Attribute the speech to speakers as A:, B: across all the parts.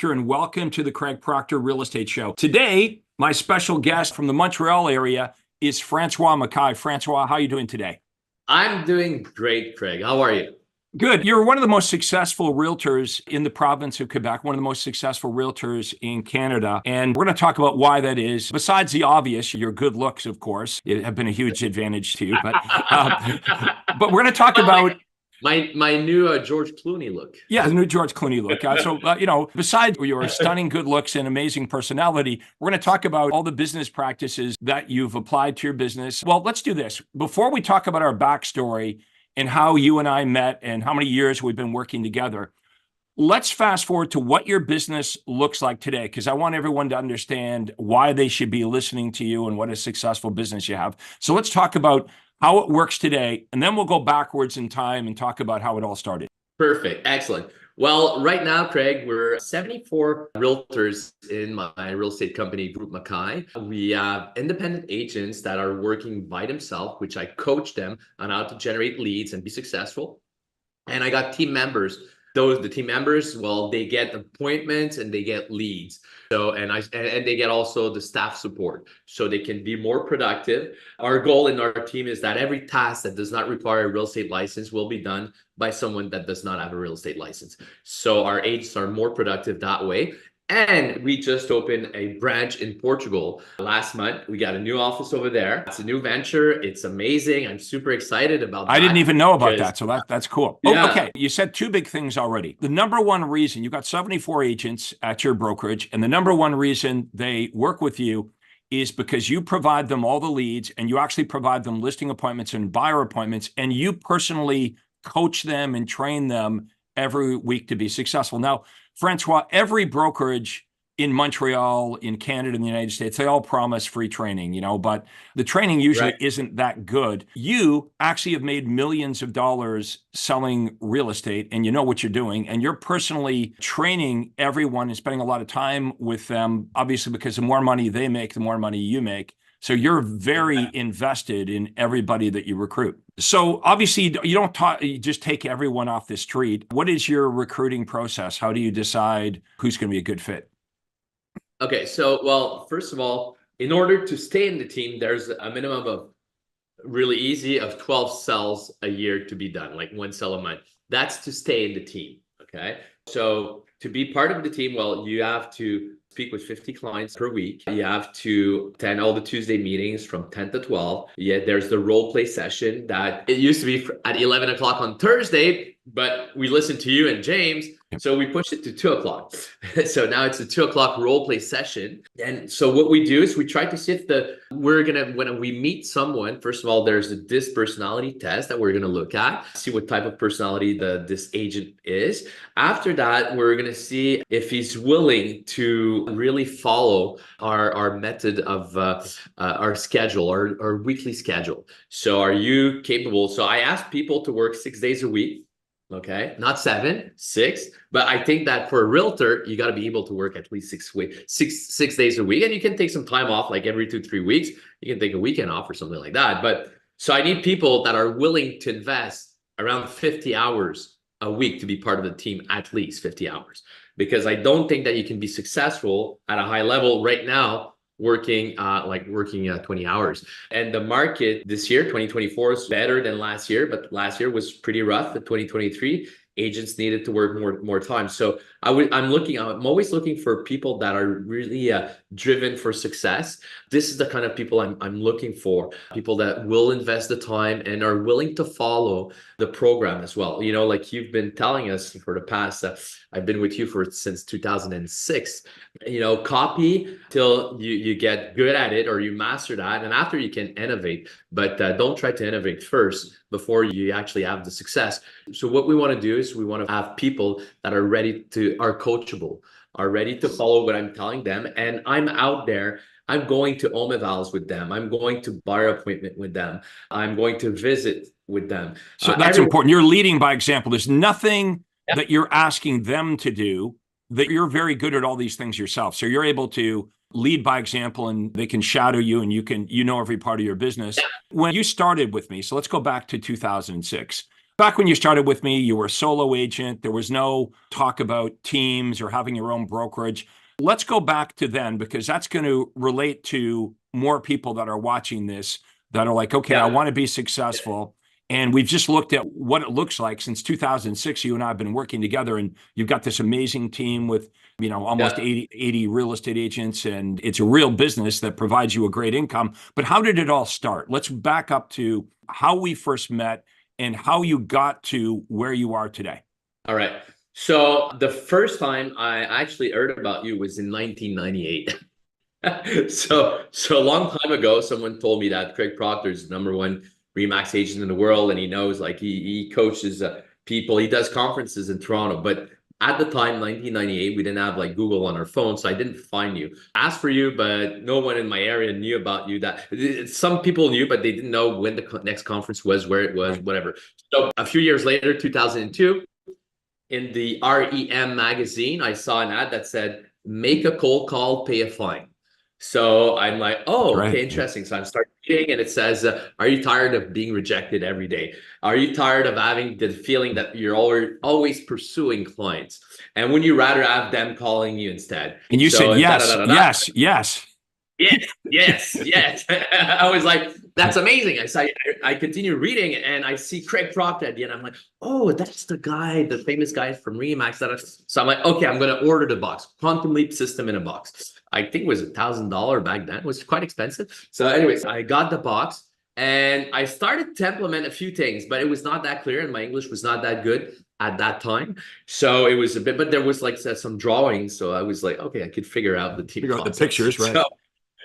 A: And welcome to the Craig Proctor Real Estate Show. Today, my special guest from the Montreal area is Francois Mackay. Francois, how are you doing today?
B: I'm doing great, Craig. How are you?
A: Good. You're one of the most successful realtors in the province of Quebec, one of the most successful realtors in Canada. And we're going to talk about why that is. Besides the obvious, your good looks, of course, have been a huge advantage to you. But we're going to talk about
B: my new George Clooney look.
A: Yeah, the new George Clooney look. Besides your stunning good looks and amazing personality, we're going to talk about all the business practices that you've applied to your business. Well, let's do this. Before we talk about our backstory and how you and I met and how many years we've been working together, let's fast forward to what your business looks like today, because I want everyone to understand why they should be listening to you and what a successful business you have. So let's talk about how it works today, and then we'll go backwards in time and talk about how it all started.
B: Perfect. Excellent. Well, right now, Craig, we're 74 realtors in my real estate company, Group Mackay. We have independent agents that are working by themselves, which I coach them on how to generate leads and be successful. And I got team members. The team members, well, they get appointments and they get leads. So, and they get also the staff support so they can be more productive. Our goal in our team is that every task that does not require a real estate license will be done by someone that does not have a real estate license. So our agents are more productive that way. And we just opened a branch in Portugal last month. We got a new office over there. It's a new venture. It's amazing. I'm super excited about that.
A: I didn't even know about that. So that's cool.
B: Yeah.
A: Oh, okay. You said two big things already. The number one reason you got 74 agents at your brokerage, and the number one reason they work with you is because you provide them all the leads and you actually provide them listing appointments and buyer appointments, and you personally coach them and train them every week to be successful. Now, Francois, every brokerage in Montreal, in Canada, in the United States, they all promise free training, but the training usually isn't that good. You actually have made millions of dollars selling real estate, and you know what you're doing, and you're personally training everyone and spending a lot of time with them, obviously, because the more money they make, the more money you make. So you're very invested in everybody that you recruit. So obviously you just take everyone off the street. What is your recruiting process? How do you decide who's going to be a good fit?
B: Okay, so, well, first of all, in order to stay in the team, there's a minimum of really easy of 12 sales a year to be done, like one sale a month. That's to stay in the team, okay? So to be part of the team, well, you have to speak with 50 clients per week. You have to attend all the Tuesday meetings from 10 to 12. Yeah, there's the role play session that it used to be at 11 o'clock on Thursday, but we listened to you and James, so we pushed it to 2 o'clock. So now it's a 2 o'clock role play session. And so what we do is we try to see if when we meet someone, first of all, there's a DISC personality test that we're going to look at, see what type of personality this agent is. After that, we're going to see if he's willing to really follow our method of our schedule, our weekly schedule. So are you capable? So I ask people to work 6 days a week. Okay, not 7, 6, but I think that for a realtor, you got to be able to work at least 6 days a week, and you can take some time off, like every 2-3 weeks. You can take a weekend off or something like that. But so I need people that are willing to invest around 50 hours a week to be part of the team, at least 50 hours, because I don't think that you can be successful at a high level right now working 20 hours. And the market this year, 2024, is better than last year, but last year was pretty rough. In 2023, agents needed to work more time. So I'm always looking for people that are really driven for success. This is the kind of people I'm looking for, people that will invest the time and are willing to follow the program as well. Like you've been telling us for the past, I've been with you since 2006, copy till you get good at it or you master that. And after you can innovate, but don't try to innovate first before you actually have the success. So what we want to do is we want to have people that are coachable, are ready to follow what I'm telling them. And I'm out there. I'm going to home evals with them. I'm going to bar appointment with them. I'm going to visit with them.
A: So that's important. You're leading by example. There's nothing that you're asking them to do, that you're very good at all these things yourself. So you're able to lead by example, and they can shadow you, and you know every part of your business. When you started with me, so let's go back to 2006. Back when you started with me, you were a solo agent. There was no talk about teams or having your own brokerage. Let's go back to then, because that's going to relate to more people that are watching this that are like, okay, I
B: Yeah.
A: want to be successful. And we've just looked at what it looks like since 2006. You and I have been working together, and you've got this amazing team with, almost
B: Yeah.
A: 80 real estate agents, and it's a real business that provides you a great income. But how did it all start? Let's back up to how we first met and how you got to where you are today.
B: All right. So the first time I actually heard about you was in 1998. So a long time ago, someone told me that Craig Proctor is the #1 Remax agent in the world, and he knows, like, he coaches people. He does conferences in Toronto, but at the time, 1998, we didn't have like Google on our phone, so I didn't find you. Asked for you, but no one in my area knew about you. That some people knew, but they didn't know when the next conference was, where it was, whatever. So a few years later, 2002, in the REM magazine, I saw an ad that said, "Make a cold call, pay a fine." So I'm like, oh,
A: Right.
B: okay, interesting. So I'm starting reading, and it says, are you tired of being rejected every day? Are you tired of having the feeling that you're always pursuing clients? And would you rather have them calling you instead?
A: And you said,
B: So da da
A: yes,
B: da da da.
A: yes, yes.
B: Yes, yes, yes. I was like, that's amazing. I continue reading, and I see Craig Proctor at the end. I'm like, oh, that's the guy, the famous guy from Remax. So I'm like, okay, I'm going to order the box. Quantum Leap system in a box. I think it was $1,000 back then. It was quite expensive. So anyways, I got the box, and I started to implement a few things, but it was not that clear, and my English was not that good at that time. So it was a bit, but there was like some drawings. So I was like, okay, I could figure out the team
A: Figure out the
B: process.
A: pictures, right?
B: So,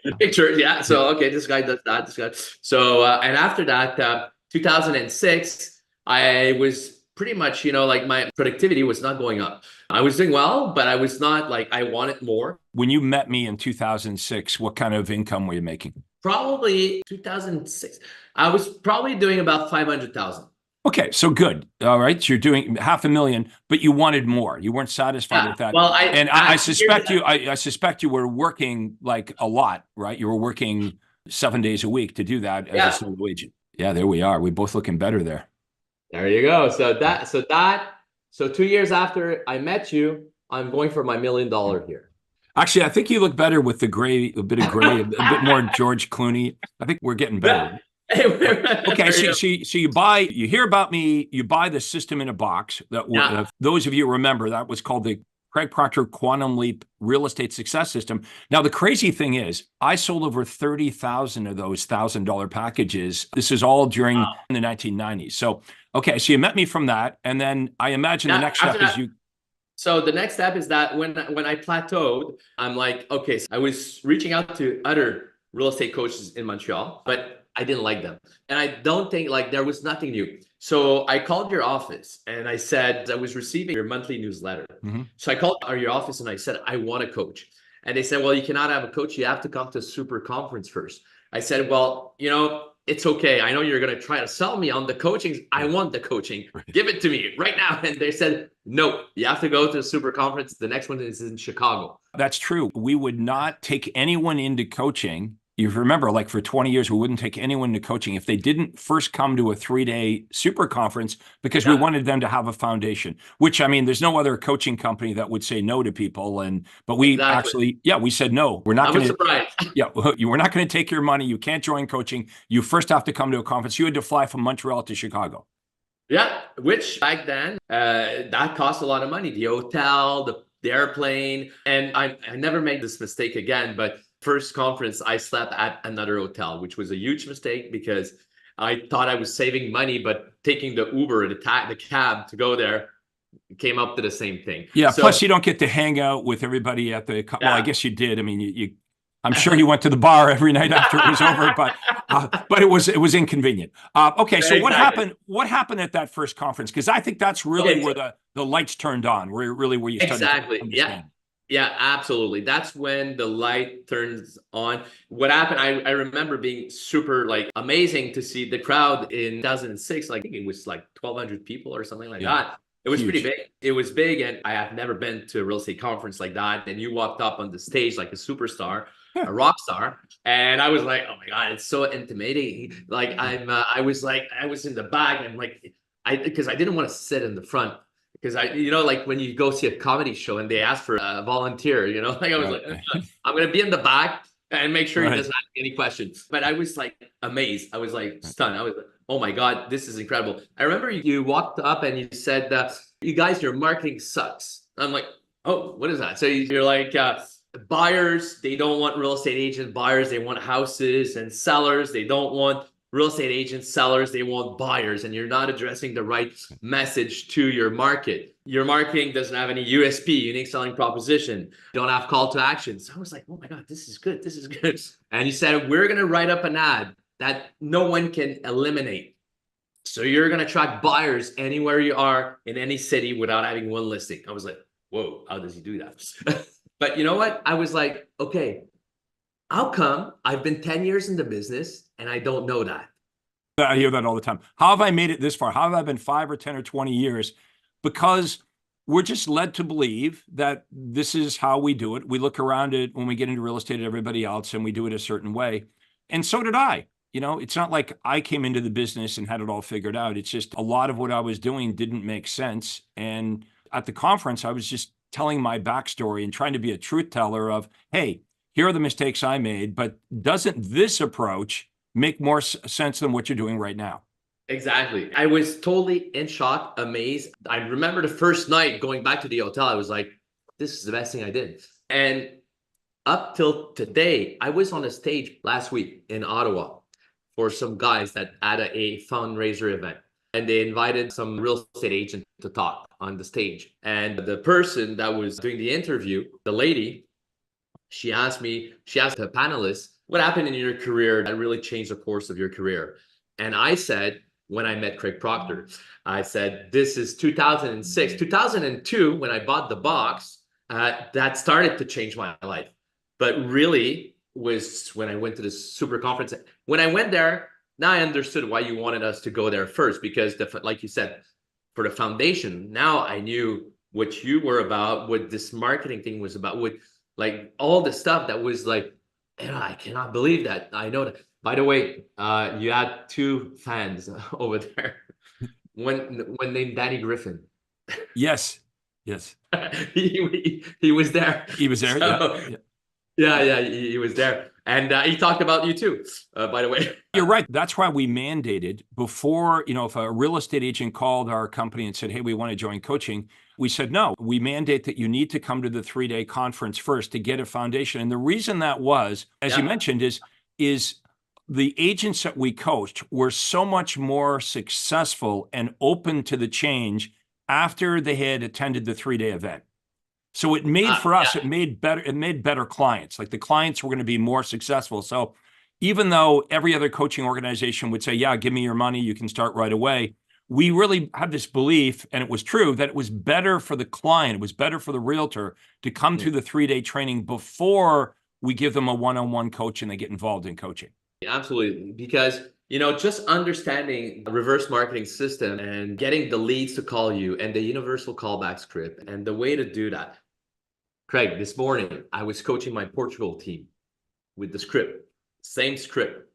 B: the picture, yeah. So okay, this guy does that. This guy. So and after that, 2006, I was pretty much, like, my productivity was not going up. I was doing well, but I was not, like, I wanted more.
A: When you met me in 2006, what kind of income were you making?
B: Probably 2006, I was probably doing about 500,000.
A: Okay, so good. All right, so you're doing $500,000, but you wanted more. You weren't satisfied
B: Yeah.
A: with that.
B: Well,
A: And I suspect you. I suspect you were working like a lot, right? You were working 7 days a week to do that as a solo agent. Yeah, there we are. We both looking better there.
B: There you go. So 2 years after I met you, I'm going for my $1 million here.
A: Actually, I think you look better with the gray, a bit of gray, a bit more George Clooney. I think we're getting better. Okay, so you hear about me, you buy the system in a box. That those of you remember, that was called the Craig Proctor Quantum Leap Real Estate Success System. Now, the crazy thing is, I sold over 30,000 of those $1,000 packages. This is all during the 1990s. So, okay, so you met me from that, and then I imagine the next step is you.
B: So the next step is that when I plateaued, I'm like, okay, so I was reaching out to other real estate coaches in Montreal, but I didn't like them. And I don't think, like, there was nothing new. So I called your office, and I said, I was receiving your monthly newsletter.
A: Mm-hmm.
B: So I called your office, and I said, I want a coach. And they said, well, you cannot have a coach. You have to come to a super conference first. I said, well, it's okay. I know you're going to try to sell me on the coaching. I want the coaching. Give it to me right now. And they said, no, you have to go to a super conference. The next one is in Chicago.
A: That's true. We would not take anyone into coaching. You remember, like, for 20 years, we wouldn't take anyone to coaching if they didn't first come to a 3-day super conference, because we wanted them to have a foundation, which, I mean, there's no other coaching company that would say no to people. But we actually, we said, no, we're not going to.
B: Surprised.
A: We're not going to take your money. You can't join coaching. You first have to come to a conference. You had to fly from Montreal to Chicago.
B: Yeah, which back then, that cost a lot of money. The hotel, the airplane. And I never made this mistake again, but first conference, I slept at another hotel, which was a huge mistake because I thought I was saving money, but taking the Uber, the cab to go there came up to the same thing.
A: Yeah, so, plus you don't get to hang out with everybody at the, well, I guess you did. I mean, I'm sure you went to the bar every night after it was over, but it was inconvenient. Okay, so
B: exactly.
A: what happened at that first conference? Because I think that's really where the lights turned on, where you started to understand.
B: Yeah, absolutely. That's when the light turns on. What happened, I remember being super, like, amazing to see the crowd in 2006. Like, I think it was like 1,200 people or something like that. It was pretty big. It was big, and I have never been to a real estate conference like that. And you walked up on the stage like a superstar, a rock star, and I was like, oh my God, it's so intimidating. Like, I was in the back, and I'm like, because I didn't want to sit in the front because like when you go see a comedy show and they ask for a volunteer, like I was like, I'm gonna be in the back and make sure he doesn't ask any questions. But I was like amazed. I was like stunned. I was like, oh my God, this is incredible. I remember you walked up and you said, you guys, your marketing sucks. I'm like, oh, what is that? So you're like, buyers, they don't want real estate agents. Buyers, they want houses, and sellers, they don't want real estate agents. Sellers, they want buyers, and you're not addressing the right message to your market. Your marketing doesn't have any USP, unique selling proposition. You don't have call to action. So I was like, oh my God, this is good. This is good. And you said, we're going to write up an ad that no one can eliminate. So you're going to attract buyers anywhere you are in any city without having one listing. I was like, whoa, how does he do that? But you know what? I was like, okay, how come I've been 10 years in the business and I don't know that?
A: I hear that all the time. How have I made it this far? How have I been 5 or 10 or 20 years? Because we're just led to believe that this is how we do it. We look around it when we get into real estate at everybody else and we do it a certain way. And so did I. It's not like I came into the business and had it all figured out. It's just a lot of what I was doing didn't make sense. And at the conference, I was just telling my backstory and trying to be a truth teller of, hey, here are the mistakes I made, but doesn't this approach make more sense than what you're doing right now?
B: Exactly. I was totally in shock, amazed. I remember the first night going back to the hotel, I was like, this is the best thing I did. And up till today, I was on a stage last week in Ottawa for some guys that had a fundraiser event. And they invited some real estate agent to talk on the stage. And the person that was doing the interview, the lady, she asked the panelists, what happened in your career that really changed the course of your career? And I said, when I met Craig Proctor, I said, this is 2006, 2002, when I bought the box, that started to change my life. But really was when I went to the super conference. When I went there, now I understood why you wanted us to go there first, because like you said, for the foundation, now I knew what you were about, what this marketing thing was about, what like all the stuff that was like, I cannot believe that. I know that. By the way, you had 2 fans over there. One named Danny Griffin.
A: Yes.
B: he was there.
A: He was there.
B: So, yeah, he was there. And he talked about you too, by the way.
A: You're right. That's why we mandated before, if a real estate agent called our company and said, hey, we want to join coaching, we said, no, we mandate that you need to come to the 3-day conference first to get a foundation. And the reason that was, as you mentioned, is the agents that we coached were so much more successful and open to the change after they had attended the 3-day event. So it made for us, it made better clients. Like the clients were going to be more successful. So even though every other coaching organization would say, yeah, give me your money, you can start right away, we really had this belief, and it was true, that it was better for the client, it was better for the realtor to come to the 3-day training before we give them a one-on-one coach and they get involved in coaching.
B: Absolutely. Because, just understanding the reverse marketing system and getting the leads to call you and the universal callback script and the way to do that. Craig, this morning, I was coaching my Portugal team with the script, same script.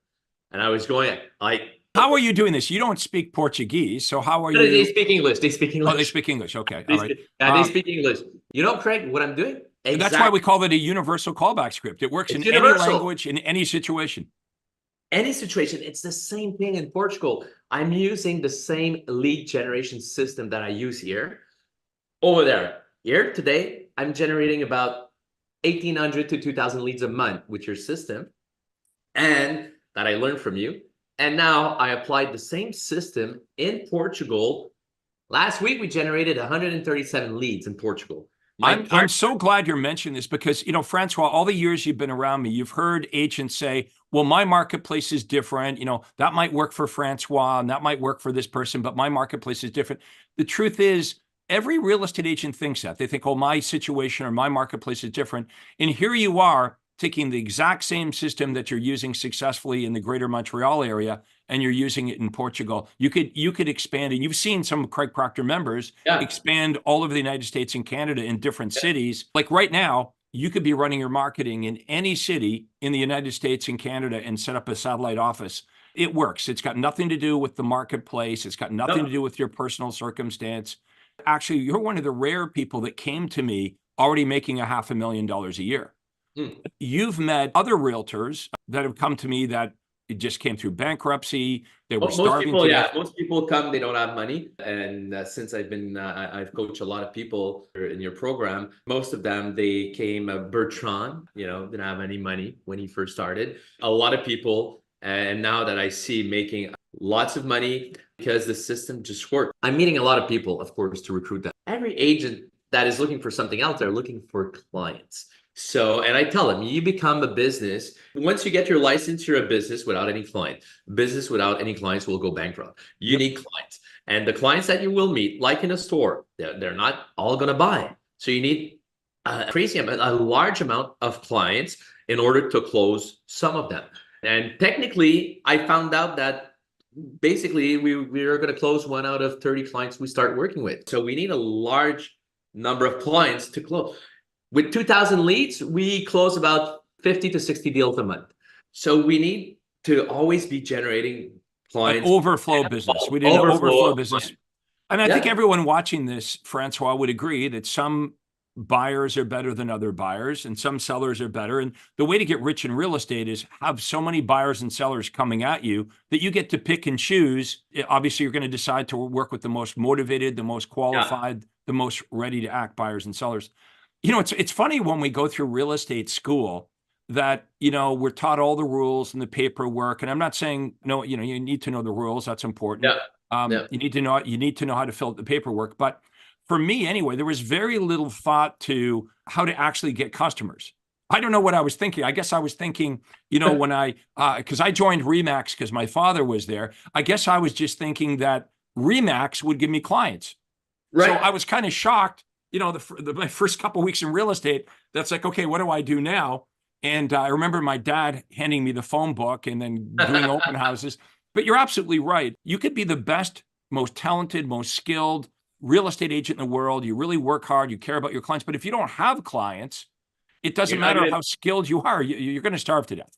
B: And I was going like,
A: how are you doing this? You don't speak Portuguese, so how are you?
B: They speak English. They speak English.
A: Oh, they speak English. Okay. All right.
B: They speak English. Craig, what I'm doing?
A: Exactly. That's why we call it a universal callback script. It works in any language, in any situation.
B: Any situation. It's the same thing in Portugal. I'm using the same lead generation system that I use here over there. Here today, I'm generating about 1,800 to 2,000 leads a month with your system, and that I learned from you. And now I applied the same system in Portugal. Last week, we generated 137 leads in Portugal.
A: I'm so glad you're mentioning this because, Francois, all the years you've been around me, you've heard agents say, well, my marketplace is different. That might work for Francois and that might work for this person, but my marketplace is different. The truth is, every real estate agent thinks that. They think, oh, my situation or my marketplace is different. And here you are taking the exact same system that you're using successfully in the greater Montreal area, and you're using it in Portugal. You could expand, and you've seen some of Craig Proctor members expand all over the United States and Canada in different cities. Like right now, you could be running your marketing in any city in the United States and Canada and set up a satellite office. It works. It's got nothing to do with the marketplace. It's got nothing to
B: No.
A: do with your personal circumstance. Actually, you're one of the rare people that came to me already making $500,000 a year.
B: Mm.
A: You've met other realtors that have come to me that it just came through bankruptcy. They were
B: Most
A: starving
B: people,
A: to
B: yeah,
A: death.
B: most people come, they don't have money. And since I've coached a lot of people in your program, most of them, they came, Bertrand, didn't have any money when he first started. A lot of people, and now that I see making lots of money because the system just worked. I'm meeting a lot of people, of course, to recruit them. Every agent that is looking for something else, they're looking for clients. So, and I tell them, you become a business. Once you get your license, you're a business without any client. Business without any clients will go bankrupt. You
A: Yep.
B: need clients. And the clients that you will meet, like in a store, they're not all going to buy. So you need a large amount of clients in order to close some of them. And technically, I found out that basically we are going to close 1 out of 30 clients we start working with. So we need a large number of clients to close. With 2,000 leads, we close about 50 to 60 deals a month. So we need to always be generating
A: An
B: clients.
A: overflow business. We did an overflow business. And I think everyone watching this, Francois, would agree that some buyers are better than other buyers and some sellers are better. And the way to get rich in real estate is have so many buyers and sellers coming at you that you get to pick and choose. Obviously, you're going to decide to work with the most motivated, the most qualified, the most ready to act buyers and sellers. It's funny when we go through real estate school that, we're taught all the rules and the paperwork. And I'm not saying, no, you need to know the rules. That's important. You need to know how to fill out the paperwork. But for me anyway, there was very little thought to how to actually get customers. I don't know what I was thinking. I guess I was thinking, when because I joined Remax because my father was there. I guess I was just thinking that Remax would give me clients.
B: Right.
A: So I was kind of shocked, my first couple of weeks in real estate. That's like, okay, what do I do now? And I remember my dad handing me the phone book and then doing open houses. But you're absolutely right. You could be the best, most talented, most skilled real estate agent in the world. You really work hard. You care about your clients. But if you don't have clients, it doesn't matter how skilled you are. You're going to starve to death.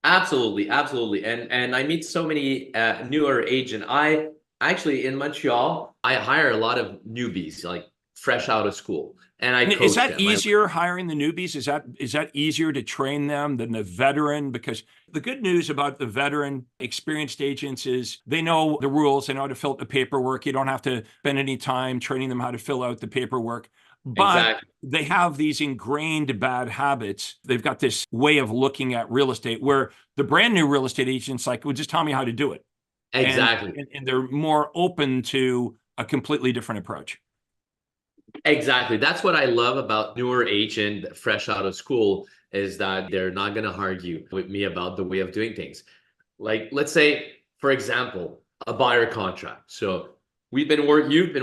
B: Absolutely, absolutely. And I meet so many newer agents. I actually, in Montreal, I hire a lot of newbies, like fresh out of school. And I coach them.
A: Is that easier hiring the newbies? Is that easier to train them than the veteran? Because the good news about the veteran experienced agents is they know the rules, they know how to fill out the paperwork. You don't have to spend any time training them how to fill out the paperwork. But they have these ingrained bad habits. They've got this way of looking at real estate where the brand new real estate agents well, just tell me how to do it.
B: Exactly.
A: And they're more open to a completely different approach.
B: Exactly. That's what I love about newer agent fresh out of school is that they're not going to argue with me about the way of doing things. Like, let's say, for example, a buyer contract. So you've been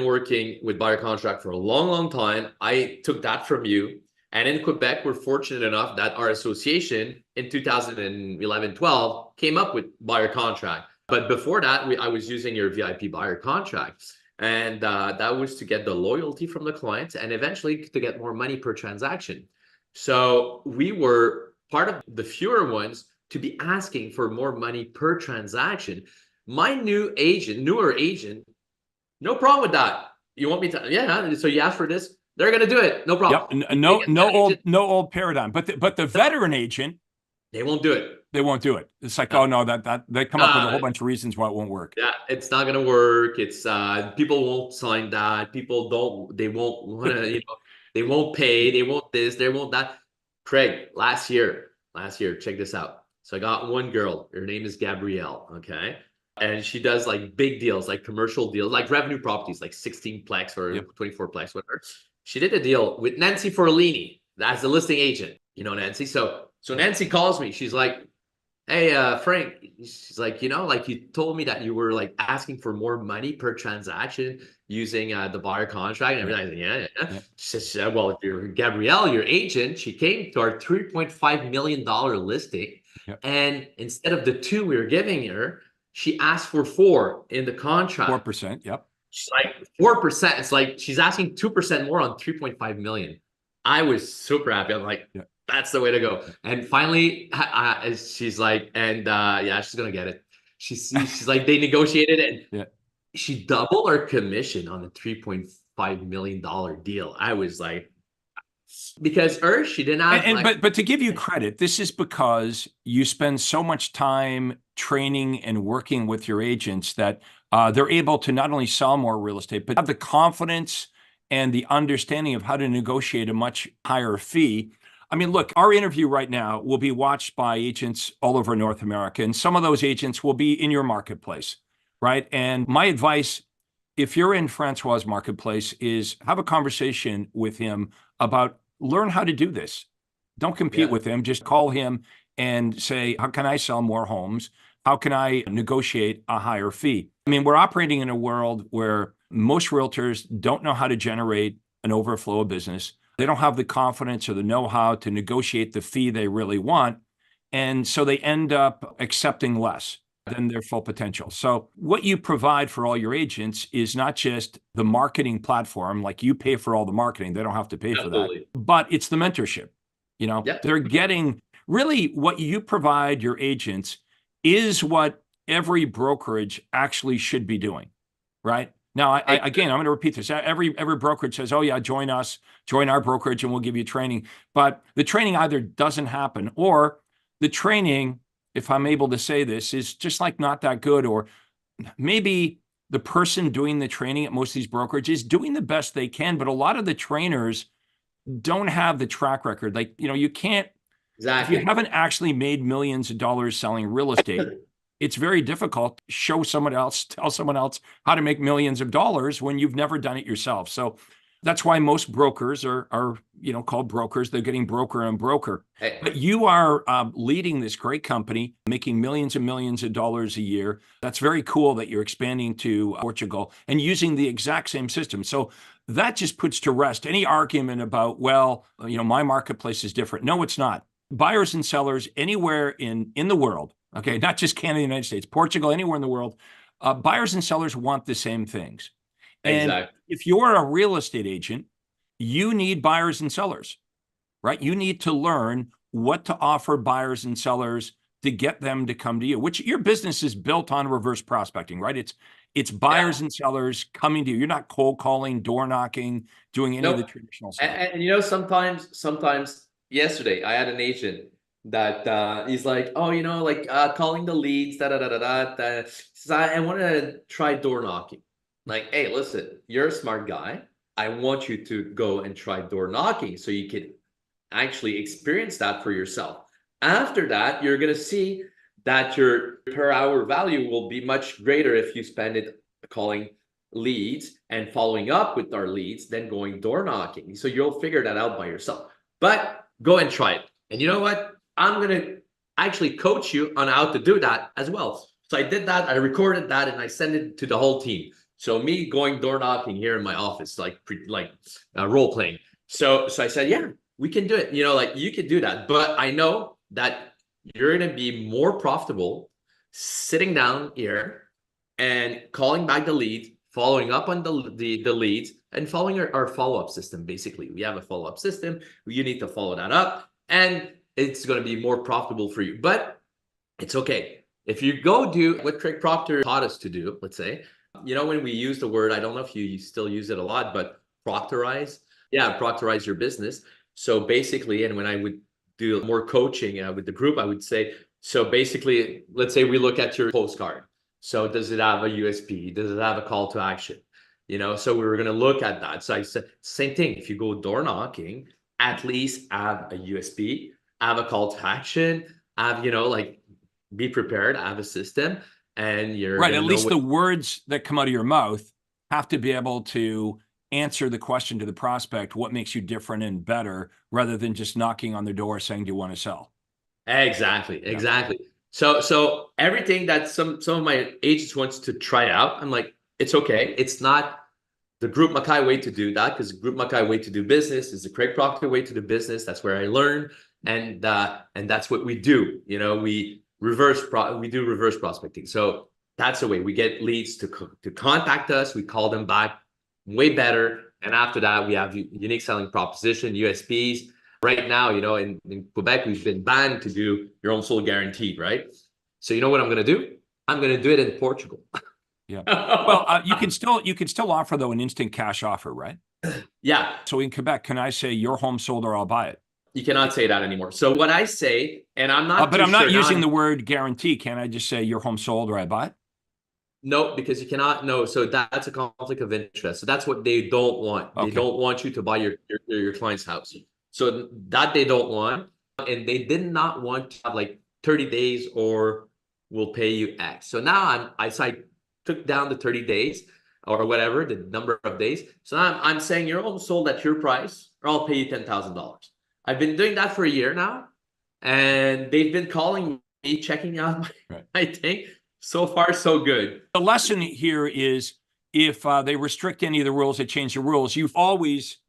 B: working with buyer contract for a long, long time. I took that from you. And in Quebec, we're fortunate enough that our association in 2011-12 came up with buyer contract. But before that, I was using your VIP buyer contract. And that was to get the loyalty from the clients and eventually to get more money per transaction. So we were part of the fewer ones to be asking for more money per transaction. My newer agent, no problem with that. You want me to? Yeah. So you ask for this, they're going to do it. No problem.
A: Yep. No old paradigm. But the veteran agent,
B: they won't do it.
A: They won't do it. It's like, oh no, that they come up with a whole bunch of reasons why it won't work.
B: Yeah, it's not gonna work. It's people won't sign that. They won't want to, they won't pay. They won't this. They won't that. Craig, last year, check this out. So I got one girl. Her name is Gabrielle. Okay, and she does like big deals, like commercial deals, like revenue properties, like 16 plex or 24 plex, whatever. She did a deal with Nancy Forlini. That's the listing agent. Nancy. So Nancy calls me. She's like, hey, Frank, she's like, like you told me that you were like asking for more money per transaction using the buyer contract. And everything. Yeah. She said, well, if you're Gabrielle, your agent, she came to our $3.5 million listing.
A: Yep.
B: And instead of the 2 we were giving her, she asked for 4 in the contract.
A: 4%. Yep.
B: She's like 4%. It's like she's asking 2% more on 3.5 million. I was super happy. I'm like, that's the way to go. And finally, she's like, and she's gonna get it. She's like, they negotiated it.
A: Yeah.
B: She doubled our commission on a $3.5 million deal. I was like, because her, she didn't have
A: And
B: like,
A: but to give you credit, this is because you spend so much time training and working with your agents that they're able to not only sell more real estate, but have the confidence and the understanding of how to negotiate a much higher fee. I mean, look, our interview right now will be watched by agents all over North America, and some of those agents will be in your marketplace, right? And my advice, if you're in Francois' marketplace, is have a conversation with him about learn how to do this. Don't compete
B: yeah,
A: with him. Just call him and say, how can I sell more homes? How can I negotiate a higher fee? I mean, we're operating in a world where most realtors don't know how to generate an overflow of business. They don't have the confidence or the know-how to negotiate the fee they really want. And so they end up accepting less than their full potential. So what you provide for all your agents is not just the marketing platform, like you pay for all the marketing, they don't have to pay for that,
B: absolutely.
A: but it's the mentorship.
B: Yeah,
A: They're getting really what you provide your agents is what every brokerage actually should be doing, right? Now, again, I'm going to repeat this. Every brokerage says, "Oh yeah, join us, join our brokerage, and we'll give you training." But the training either doesn't happen, or the training, if I'm able to say this, is just like not that good, or maybe the person doing the training at most of these brokerages doing the best they can, but a lot of the trainers don't have the track record. Like, you can't, if you
B: exactly.
A: haven't actually made millions of dollars selling real estate, it's very difficult to show someone else, tell someone else how to make millions of dollars when you've never done it yourself. So that's why most brokers are called brokers. They're getting broker and broker.
B: Hey,
A: But you are leading this great company, making millions and millions of dollars a year. That's very cool that you're expanding to Portugal and using the exact same system. So that just puts to rest any argument about, well, my marketplace is different. No, it's not. Buyers and sellers anywhere in the world, okay, not just Canada, United States, Portugal, anywhere in the world, buyers and sellers want the same things. And
B: exactly.
A: if you're a real estate agent, you need buyers and sellers, right? You need to learn what to offer buyers and sellers to get them to come to you, which your business is built on reverse prospecting, right? It's
B: Yeah.
A: buyers and sellers coming to you. You're not cold calling, door knocking, doing any of the
B: Nope.
A: traditional stuff.
B: And sometimes yesterday I had an agent that he's like, oh, like calling the leads, da da da da da. Says, I want to try door knocking. Like, hey, listen, you're a smart guy. I want you to go and try door knocking so you can actually experience that for yourself. After that, you're gonna see that your per hour value will be much greater if you spend it calling leads and following up with our leads than going door knocking. So you'll figure that out by yourself. But go and try it. And you know what? I'm gonna actually coach you on how to do that as well. So I did that, I recorded that, and I sent it to the whole team. So me going door knocking here in my office, like role playing. So I said, yeah, we can do it. Like you can do that. But I know that you're gonna be more profitable sitting down here and calling back the leads, following up on the leads, and following our follow-up system. Basically, we have a follow-up system. You need to follow that up, and it's going to be more profitable for you. But it's okay if you go do what Craig Proctor taught us to do. Let's say, when we use the word, I don't know if you still use it a lot, but proctorize. Yeah, proctorize your business. So basically, and when I would do more coaching with the group, I would say, so basically, let's say we look at your postcard. So does it have a USP? Does it have a call to action? So we were going to look at that. So I said, same thing. If you go door knocking, at least have a USP, have a call to action, have, like be prepared, have a system, and you're
A: Right.
B: going
A: At
B: to know
A: least
B: what.
A: the words that come out of your mouth have to be able to answer the question to the prospect, what makes you different and better, rather than just knocking on their door saying, do you want to sell?
B: Exactly,
A: Yeah.
B: exactly. So everything that some of my agents wants to try out, I'm like, it's okay. It's not the Group Mackay way to do that, because the Group Mackay way to do business is the Craig Proctor way to do business. That's where I learned, and that's what we do. We do reverse prospecting. So that's the way we get leads to contact us. We call them back way better, and after that we have unique selling proposition, USPs. Right now, in Quebec, we've been banned to do your own sold guaranteed, right? So you know what I'm gonna do? I'm going to do it in Portugal.
A: Yeah. Well, you can still offer though an instant cash offer, right?
B: Yeah,
A: So in Quebec, can I say your home sold or I'll buy it?
B: you cannot say that anymore. So what I say, and I'm not
A: But
B: too
A: I'm not
B: sure
A: using
B: now.
A: the word guarantee. Can I just say your home sold or I buy it?
B: No, because you cannot. No, so that's a conflict of interest. So that's what they don't want. They
A: Okay.
B: don't want you to buy your client's house. So that they don't want, and they did not want to have like 30 days or we'll pay you X. So now so I took down the 30 days or whatever the number of days. So now I'm saying your home sold at your price, or I'll pay you $10,000. I've been doing that for a year now, and they've been calling me, checking out
A: Right.
B: my thing. So far, so good.
A: The lesson here is if they restrict any of the rules, they change the rules. You always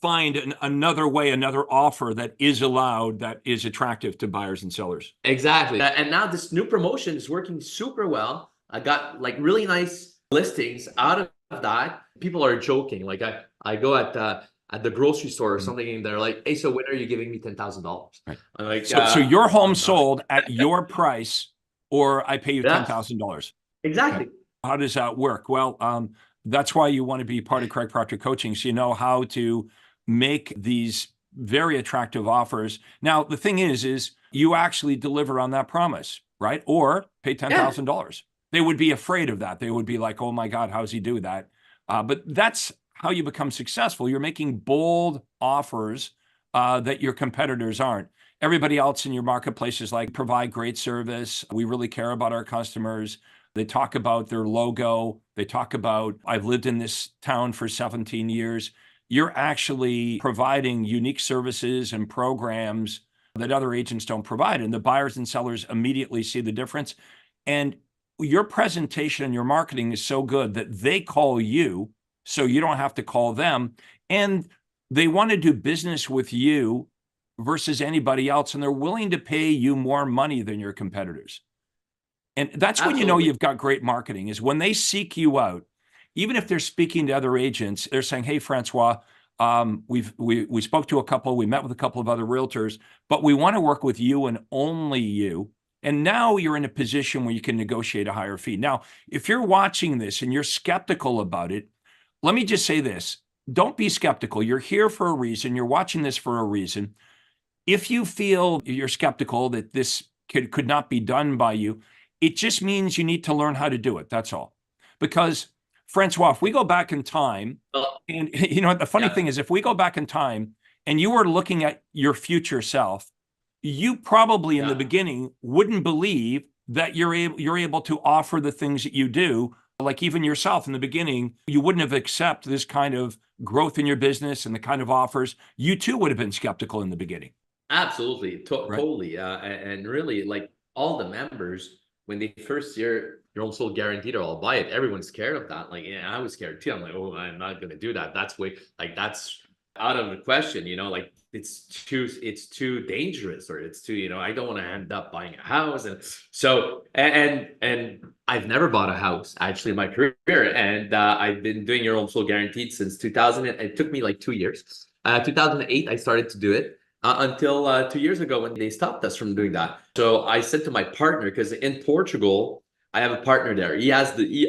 A: find another way, another offer that is allowed that is attractive to buyers and sellers.
B: Exactly. And now this new promotion is working super well. I got like really nice listings out of that. People are joking. Like I go at the grocery store or something, and they're like, "Hey, so when are you giving me $10,000?"
A: Right.
B: I'm like,
A: So your home
B: I'm not.
A: sold at your price, or I pay you
B: Yeah,
A: $10,000. Okay.
B: exactly.
A: How does that work? Well, that's why you want to be part of Craig Proctor Coaching, so you know how to make these very attractive offers. Now, the thing is you actually deliver on that promise, right? Or pay
B: Yeah,
A: $10,000. They would be afraid of that. They would be like, "Oh my God, how's he do that?" But that's how you become successful. You're making bold offers that your competitors aren't. Everybody else in your marketplace is like, provide great service. We really care about our customers. They talk about their logo. They talk about, I've lived in this town for 17 years. You're actually providing unique services and programs that other agents don't provide. And the buyers and sellers immediately see the difference. And your presentation and your marketing is so good that they call you, so you don't have to call them. And they want to do business with you versus anybody else. And they're willing to pay you more money than your competitors. And that's when you know
B: absolutely.
A: you've got great marketing, is when they seek you out, even if they're speaking to other agents, they're saying, "Hey, Francois, we spoke to a couple, we met with a couple of other realtors, but we want to work with you and only you." And now you're in a position where you can negotiate a higher fee. Now, if you're watching this and you're skeptical about it, let me just say this. Don't be skeptical. You're here for a reason. You're watching this for a reason. If you feel you're skeptical that this could not be done by you, it just means you need to learn how to do it. That's all. Because, Francois, if we go back in time,
B: Well,
A: and the funny
B: yeah,
A: thing is, if we go back in time and you were looking at your future self, you probably in the
B: yeah.
A: beginning wouldn't believe that you're able to offer the things that you do. Like even yourself in the beginning, you wouldn't have accepted this kind of growth in your business and the kind of offers. You too would have been skeptical in the beginning,
B: Absolutely,
A: right?
B: totally, and really, like all the members when they first hear your own soul guaranteed or I'll buy it, everyone's scared of that. Like, yeah, I was scared too. I'm like, oh, I'm not gonna do that. That's way like that's out of the question. Like it's too dangerous, or it's too I don't want to end up buying a house, and so and I've never bought a house actually in my career, and I've been doing your own soul guaranteed since 2000. It took me like 2 years. 2008, I started to do it until 2 years ago when they stopped us from doing that. So I said to my partner, because in Portugal, I have a partner there. He has the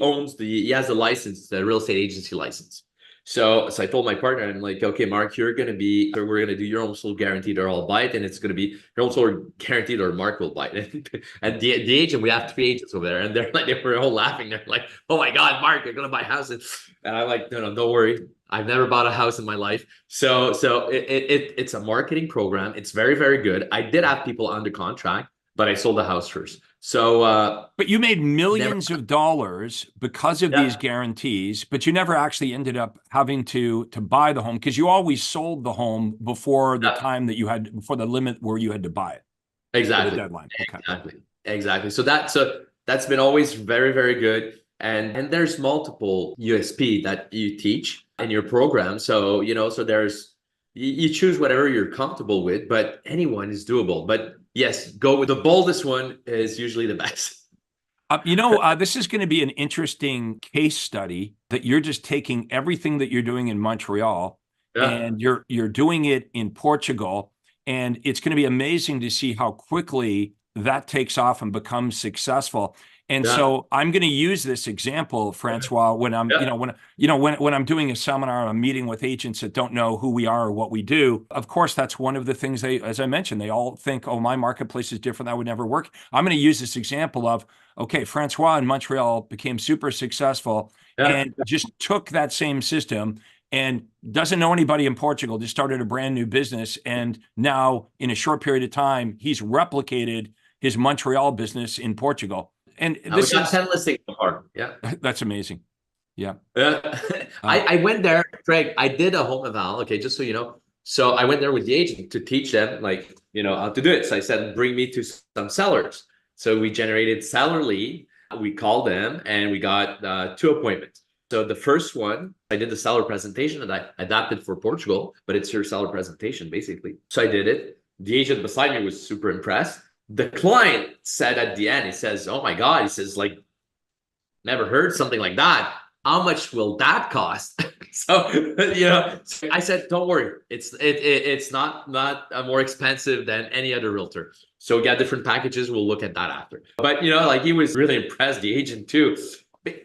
B: license, the real estate agency license. So I told my partner, I'm like, okay, Mark, we're gonna do your own soul guaranteed or I'll buy it, and it's gonna be your own soul guaranteed or Mark will buy it. And the agent, we have 3 agents over there, and they were all laughing. They're like, oh my God, Mark, you're gonna buy houses. And I'm like, no, don't worry. I've never bought a house in my life. So it's a marketing program. It's very, very good. I did have people under contract, but I sold the house first. So
A: But you made
B: never.
A: millions of dollars because of these
B: Yeah,
A: guarantees, but you never actually ended up having to buy the home because you always sold the home before the
B: yeah,
A: time that you had, before the limit where you had to buy it, or the
B: exactly,
A: deadline. Okay.
B: exactly. So that's been always very, very good. And there's multiple USP that you teach in your program. So there's you choose whatever you're comfortable with, but anyone is doable. But yes, go with the boldest one is usually the best.
A: This is going to be an interesting case study that you're just taking everything that you're doing in Montreal
B: Yeah.
A: and you're doing it in Portugal, and it's going to be amazing to see how quickly that takes off and becomes successful. And
B: Yeah.
A: so I'm going to use this example, Francois, when I'm,
B: Yeah.
A: when I'm doing a seminar, I'm meeting with agents that don't know who we are or what we do. Of course, that's one of the things as I mentioned, they all think, oh, my marketplace is different. That would never work. I'm going to use this example of, okay, Francois in Montreal became super successful
B: Yeah.
A: and just took that same system and doesn't know anybody in Portugal, just started a brand new business. And now in a short period of time, he's replicated his Montreal business in Portugal. And
B: We
A: this
B: got
A: is
B: 10 listings so far. Yeah.
A: that's amazing. Yeah.
B: Yeah.
A: Uh,
B: I went there, Craig. I did a home eval. Okay, just so you know. So I went there with the agent to teach them, like, how to do it. So I said, bring me to some sellers. So we generated seller lead. We called them and we got 2 appointments. So the first one, I did the seller presentation and I adapted for Portugal, but it's your seller presentation basically. So I did it. The agent beside me was super impressed. The client said at the end, he says, "Oh my God," he says, like, never heard something like that. How much will that cost? So I said, don't worry, it's not more expensive than any other realtor. So we got different packages. We'll look at that after. But like, he was really impressed, the agent too.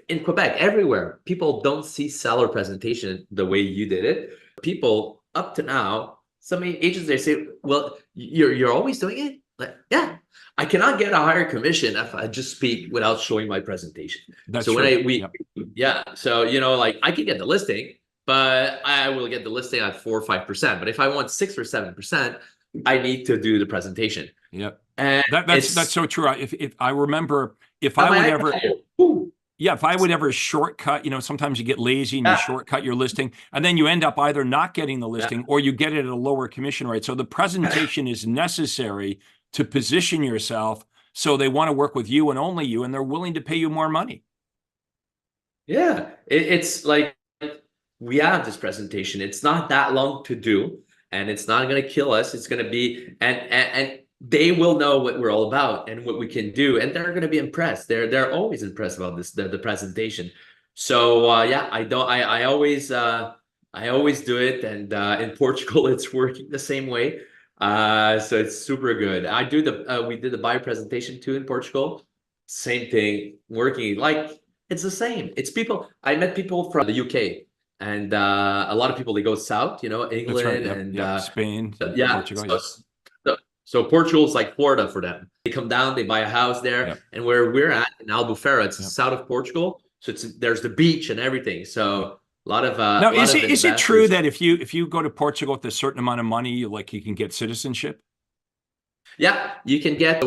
B: In Quebec, everywhere, people don't see seller presentation the way you did it. People up to now, some agents, they say, well, you're always doing it. Like, yeah, I cannot get a higher commission if I just speak without showing my presentation.
A: that's
B: So
A: true.
B: when
A: Yep.
B: yeah, so like, I can get the listing, but I will get the listing at 4 or 5%. But if I want 6 or 7%, I need to do the presentation.
A: Yep.
B: And
A: That's so true. If I remember, if
B: on
A: I
B: my
A: would
B: iPad
A: ever,
B: here. Woo.
A: yeah, if I would ever shortcut, sometimes you get lazy and you
B: Yeah,
A: shortcut your listing, and then you end up either not getting the listing or you get it at a lower commission rate. So the presentation is necessary to position yourself so they want to work with you and only you, and they're willing to pay you more money.
B: yeah. It's like, we have this presentation. It's not that long to do, and it's not going to kill us. It's going to be, and they will know what we're all about and what we can do, and they're going to be impressed. They're always impressed about this, the presentation. So yeah, I always do it, and in Portugal it's working the same way. So it's super good. We did the buyer presentation too in Portugal. Same thing, working like, it's the same. It's people. I met people from the UK, and a lot of people, they go south,
A: That's right.
B: England,
A: Yep.
B: and
A: Yep. Spain,
B: yeah.
A: Portugal. Yep.
B: So Portugal's like Florida for them. They come down, they buy a house there,
A: Yep.
B: and where we're at in Albufeira, it's
A: Yep.
B: south of Portugal. So there's the beach and everything. So a lot of
A: Now, is it true
B: investors.
A: that if you go to Portugal with a certain amount of money, you can get citizenship?
B: Yeah, you can get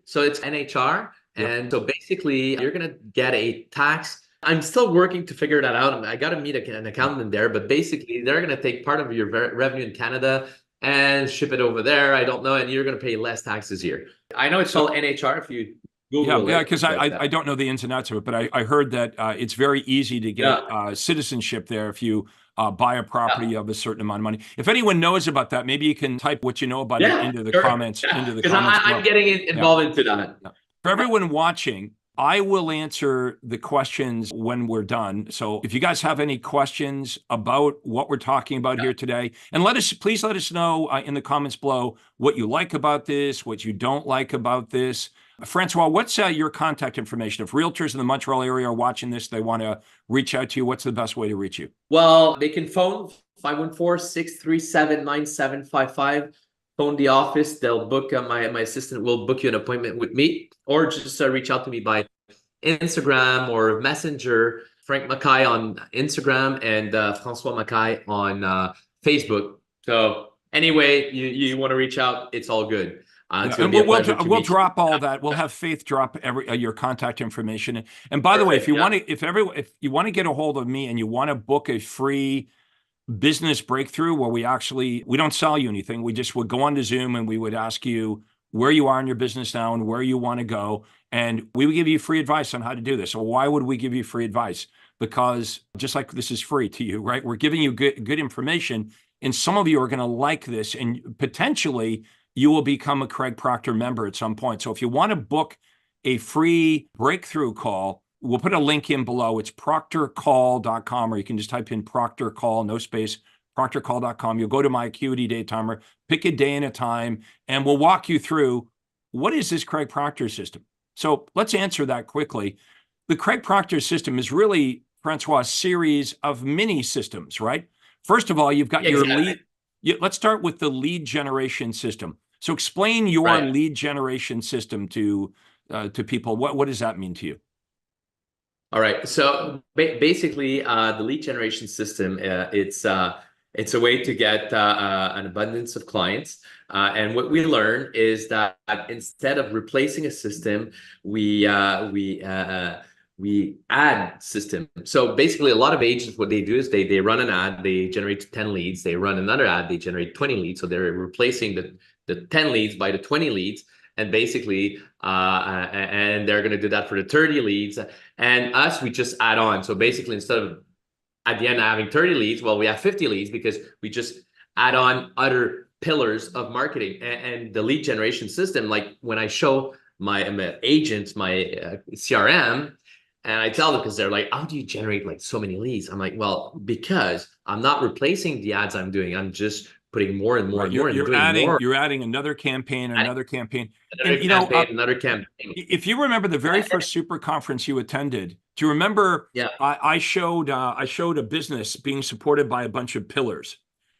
B: so it's NHR.
A: Yep.
B: And so basically you're going to get a tax. I'm still working to figure that out. I got to meet an accountant there, but basically they're going to take part of your revenue in Canada and ship it over there. I don't know. And you're going to pay less taxes here. I know it's called NHR if you Google
A: Yeah,
B: it.
A: because I don't know the ins and outs of it, but I heard that it's very easy to get citizenship there if you buy a property of a certain amount of money. If anyone knows about that, maybe you can type what you know about it into the comments.
B: Yeah.
A: Into the
B: Because
A: comments below.
B: I'm getting involved into that.
A: Yeah. For everyone watching, I will answer the questions when we're done. So if you guys have any questions about what we're talking about here today, and please let us know in the comments below what you like about this, what you don't like about this. Francois, what's your contact information? If realtors in the Montreal area are watching this, they want to reach out to you, what's the best way to reach you?
B: Well, they can phone 514-637-9755. Phone the office. They'll book, my assistant will book you an appointment with me, or just reach out to me by Instagram or Messenger. Frank Mackay on Instagram and Francois Mackay on Facebook. So anyway, you want to reach out, it's all good. It's going to be a pleasure to
A: we'll
B: meet
A: drop all that. We'll have Faith drop your contact information. And by the way, if you want to, if you want to get a hold of me and you want to book a free business breakthrough where we don't sell you anything. We just would go on to Zoom and we would ask you where you are in your business now and where you want to go. And we would give you free advice on how to do this. So why would we give you free advice? Because just like this is free to you, right? We're giving you good information, and some of you are going to like this, and potentially you will become a Craig Proctor member at some point. So if you want to book a free breakthrough call, we'll put a link in below. It's proctorcall.com, or you can just type in Proctor Call, no space, proctorcall.com. You'll go to my Acuity Day Timer, pick a day and a time, and we'll walk you through what is this Craig Proctor system. So let's answer that quickly. The Craig Proctor system is really, Francois, a series of mini systems, right? First of all, you've got your lead. Let's start with the lead generation system. So explain your lead generation system to people. What does that mean to you?
B: All right. So basically, the lead generation system, it's a way to get an abundance of clients. And what we learn is that instead of replacing a system, we add system. So basically, a lot of agents, what they do is they run an ad, they generate 10 leads. They run another ad, they generate 20 leads. So they're replacing the 10 leads by the 20 leads. And basically, and they're going to do that for the 30 leads. And us, we just add on. So basically, instead of at the end having 30 leads, well, we have 50 leads because we just add on other pillars of marketing. And the lead generation system, like when I show my agents, my CRM, and I tell them, because they're like, how do you generate like so many leads? I'm like, well, because I'm not replacing the ads I'm doing. I'm just putting more and more and more, and doing more.
A: You're adding another campaign, another campaign.
B: Another campaign.
A: If you remember the very first super conference you attended, do you remember?
B: Yeah.
A: I showed a business being supported by a bunch of pillars,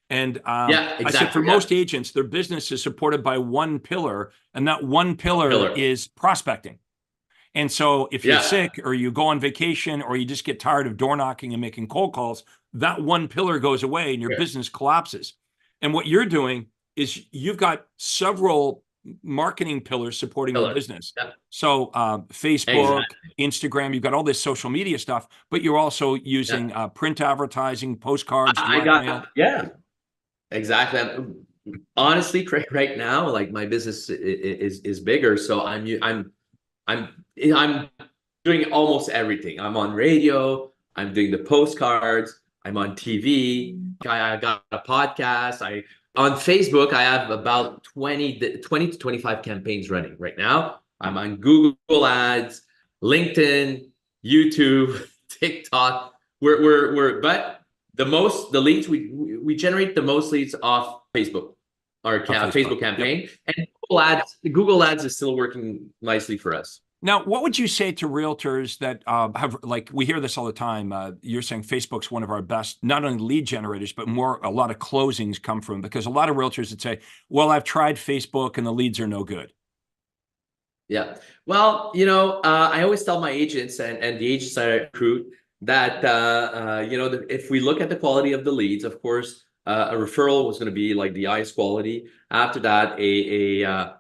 A: and
B: yeah, exactly.
A: I said for most agents, their business is supported by one pillar, and that one pillar is prospecting. And so if you're sick or you go on vacation or you just get tired of door knocking and making cold calls, that one pillar goes away and your business collapses. And what you're doing is you've got several marketing pillars supporting the business. Yeah. So Facebook, Instagram, you've got all this social media stuff, but you're also using print advertising, postcards, mail.
B: Yeah, exactly. Honestly, right now, like my business is bigger, so I'm doing almost everything. I'm on radio, I'm doing the postcards, I'm on TV, I got a podcast. On Facebook, I have about 20 to 25 campaigns running right now. I'm on Google Ads, LinkedIn, YouTube, TikTok. But the leads we generate the most leads off Facebook, our Facebook campaign, and Google Ads is still working nicely for us.
A: Now, what would you say to realtors that have, like, we hear this all the time. You're saying Facebook's one of our best, not only lead generators, but a lot of closings come from, because a lot of realtors would say, well, I've tried Facebook and the leads are no good.
B: Yeah. Well, I always tell my agents and the agents I recruit that, if we look at the quality of the leads, of course, a referral was going to be like the highest quality. After that,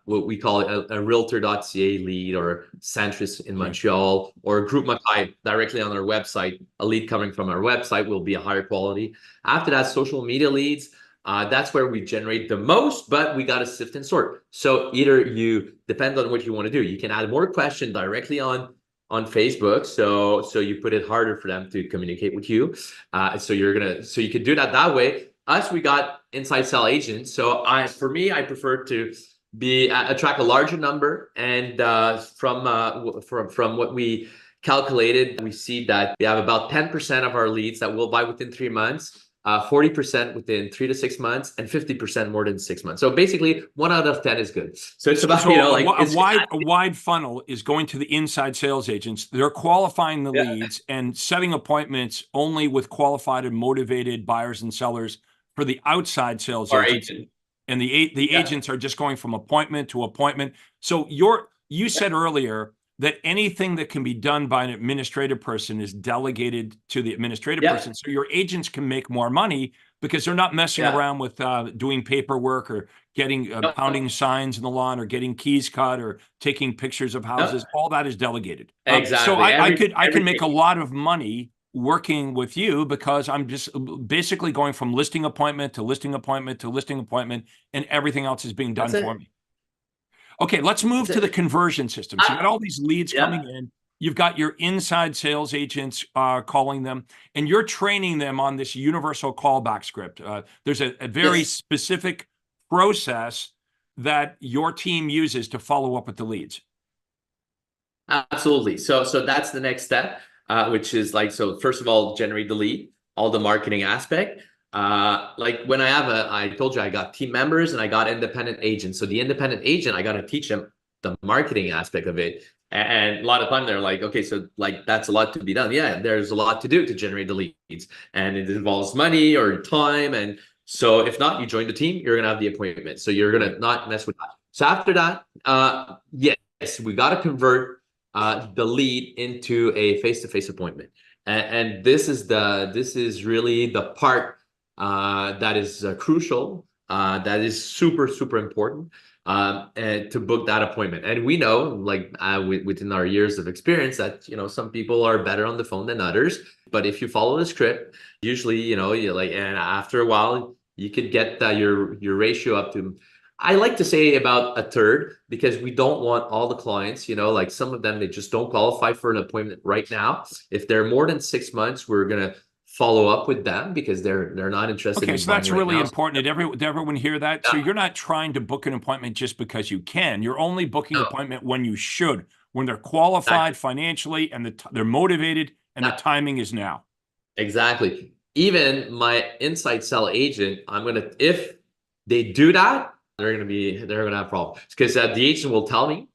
B: what we call a realtor.ca lead, or Centris in Montreal, or a Group Mackay directly on our website, a lead coming from our website will be a higher quality. After that, social media leads, that's where we generate the most, but we got to sift and sort. So either you depend on what you want to do. You can add more questions directly on Facebook, so you put it harder for them to communicate with you. So you can do that way. Us, we got inside sell agents. So for me, I prefer to attract a larger number. And from what we calculated, we see that we have about 10% of our leads that will buy within 3 months, 40% within 3 to 6 months, and 50% more than 6 months. So basically, 1 out of 10 is good. So it's about
A: a wide funnel is going to the inside sales agents. They're qualifying the leads and setting appointments only with qualified and motivated buyers and sellers for the outside sales agents. And the agents are just going from appointment to appointment. So you said earlier that anything that can be done by an administrative person is delegated to the administrative person. So your agents can make more money because they're not messing around with doing paperwork or getting pounding signs in the lawn or getting keys cut or taking pictures of houses. All that is delegated.
B: Exactly.
A: So I can make a lot of money working with you because I'm just basically going from listing appointment to listing appointment to listing appointment, and everything else is being done for me. Okay, let's move to the conversion system. So you got all these leads coming in. You've got your inside sales agents calling them, and you're training them on this universal callback script. There's a very specific process that your team uses to follow up with the leads.
B: Absolutely. So that's the next step, which is so first of all, generate the lead, all the marketing aspect. Like when I told you I got team members and I got independent agents. So the independent agent, I got to teach them the marketing aspect of it. And a lot of time they're like, okay, so like that's a lot to be done. Yeah, there's a lot to do to generate the leads, and it involves money or time. And so if not, you join the team, you're gonna have the appointment. So you're gonna not mess with that. So after that, yes, we gotta convert the lead into a face-to-face appointment. And this is really the part that is crucial, that is super, super important, and to book that appointment. And we know, like within our years of experience, that some people are better on the phone than others. But if you follow the script, usually you like, and after a while, you could get your ratio up to. I like to say about a third, because we don't want all the clients, like some of them, they just don't qualify for an appointment right now. If they're more than 6 months, we're gonna follow up with them because they're not interested
A: Okay,
B: in
A: so
B: buying
A: that's
B: right
A: really
B: now.
A: important. Did everyone hear that? So
B: Yeah.
A: you're not trying to book an appointment just because you can. You're only booking an
B: No,
A: appointment when you should, when they're qualified
B: exactly.
A: financially and they're motivated and the
B: Yeah,
A: timing is now.
B: exactly. Even my inside sell agent, if they do that, they're gonna have problems because the agent will tell me,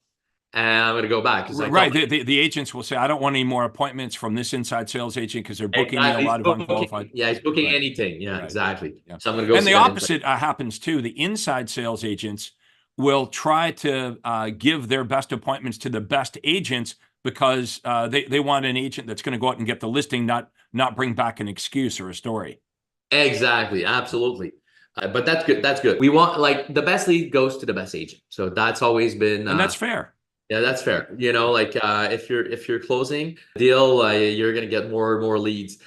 B: and I'm gonna go back because I tell
A: Right.
B: my
A: The agents will say, I don't want any more appointments from this inside sales agent because they're booking me a
B: exactly.
A: lot of unqualified.
B: Yeah, he's booking
A: Right.
B: anything. Yeah,
A: Right.
B: exactly.
A: Yeah.
B: So I'm gonna go
A: And the
B: see that inside.
A: opposite happens too. The inside sales agents will try to give their best appointments to the best agents because they want an agent that's going to go out and get the listing, not bring back an excuse or a story.
B: Exactly, absolutely. But that's good. That's good. We want, like, the best lead goes to the best agent. So that's always been
A: And that's fair.
B: yeah, that's fair. Like if you're closing a deal, you're gonna get more and more leads.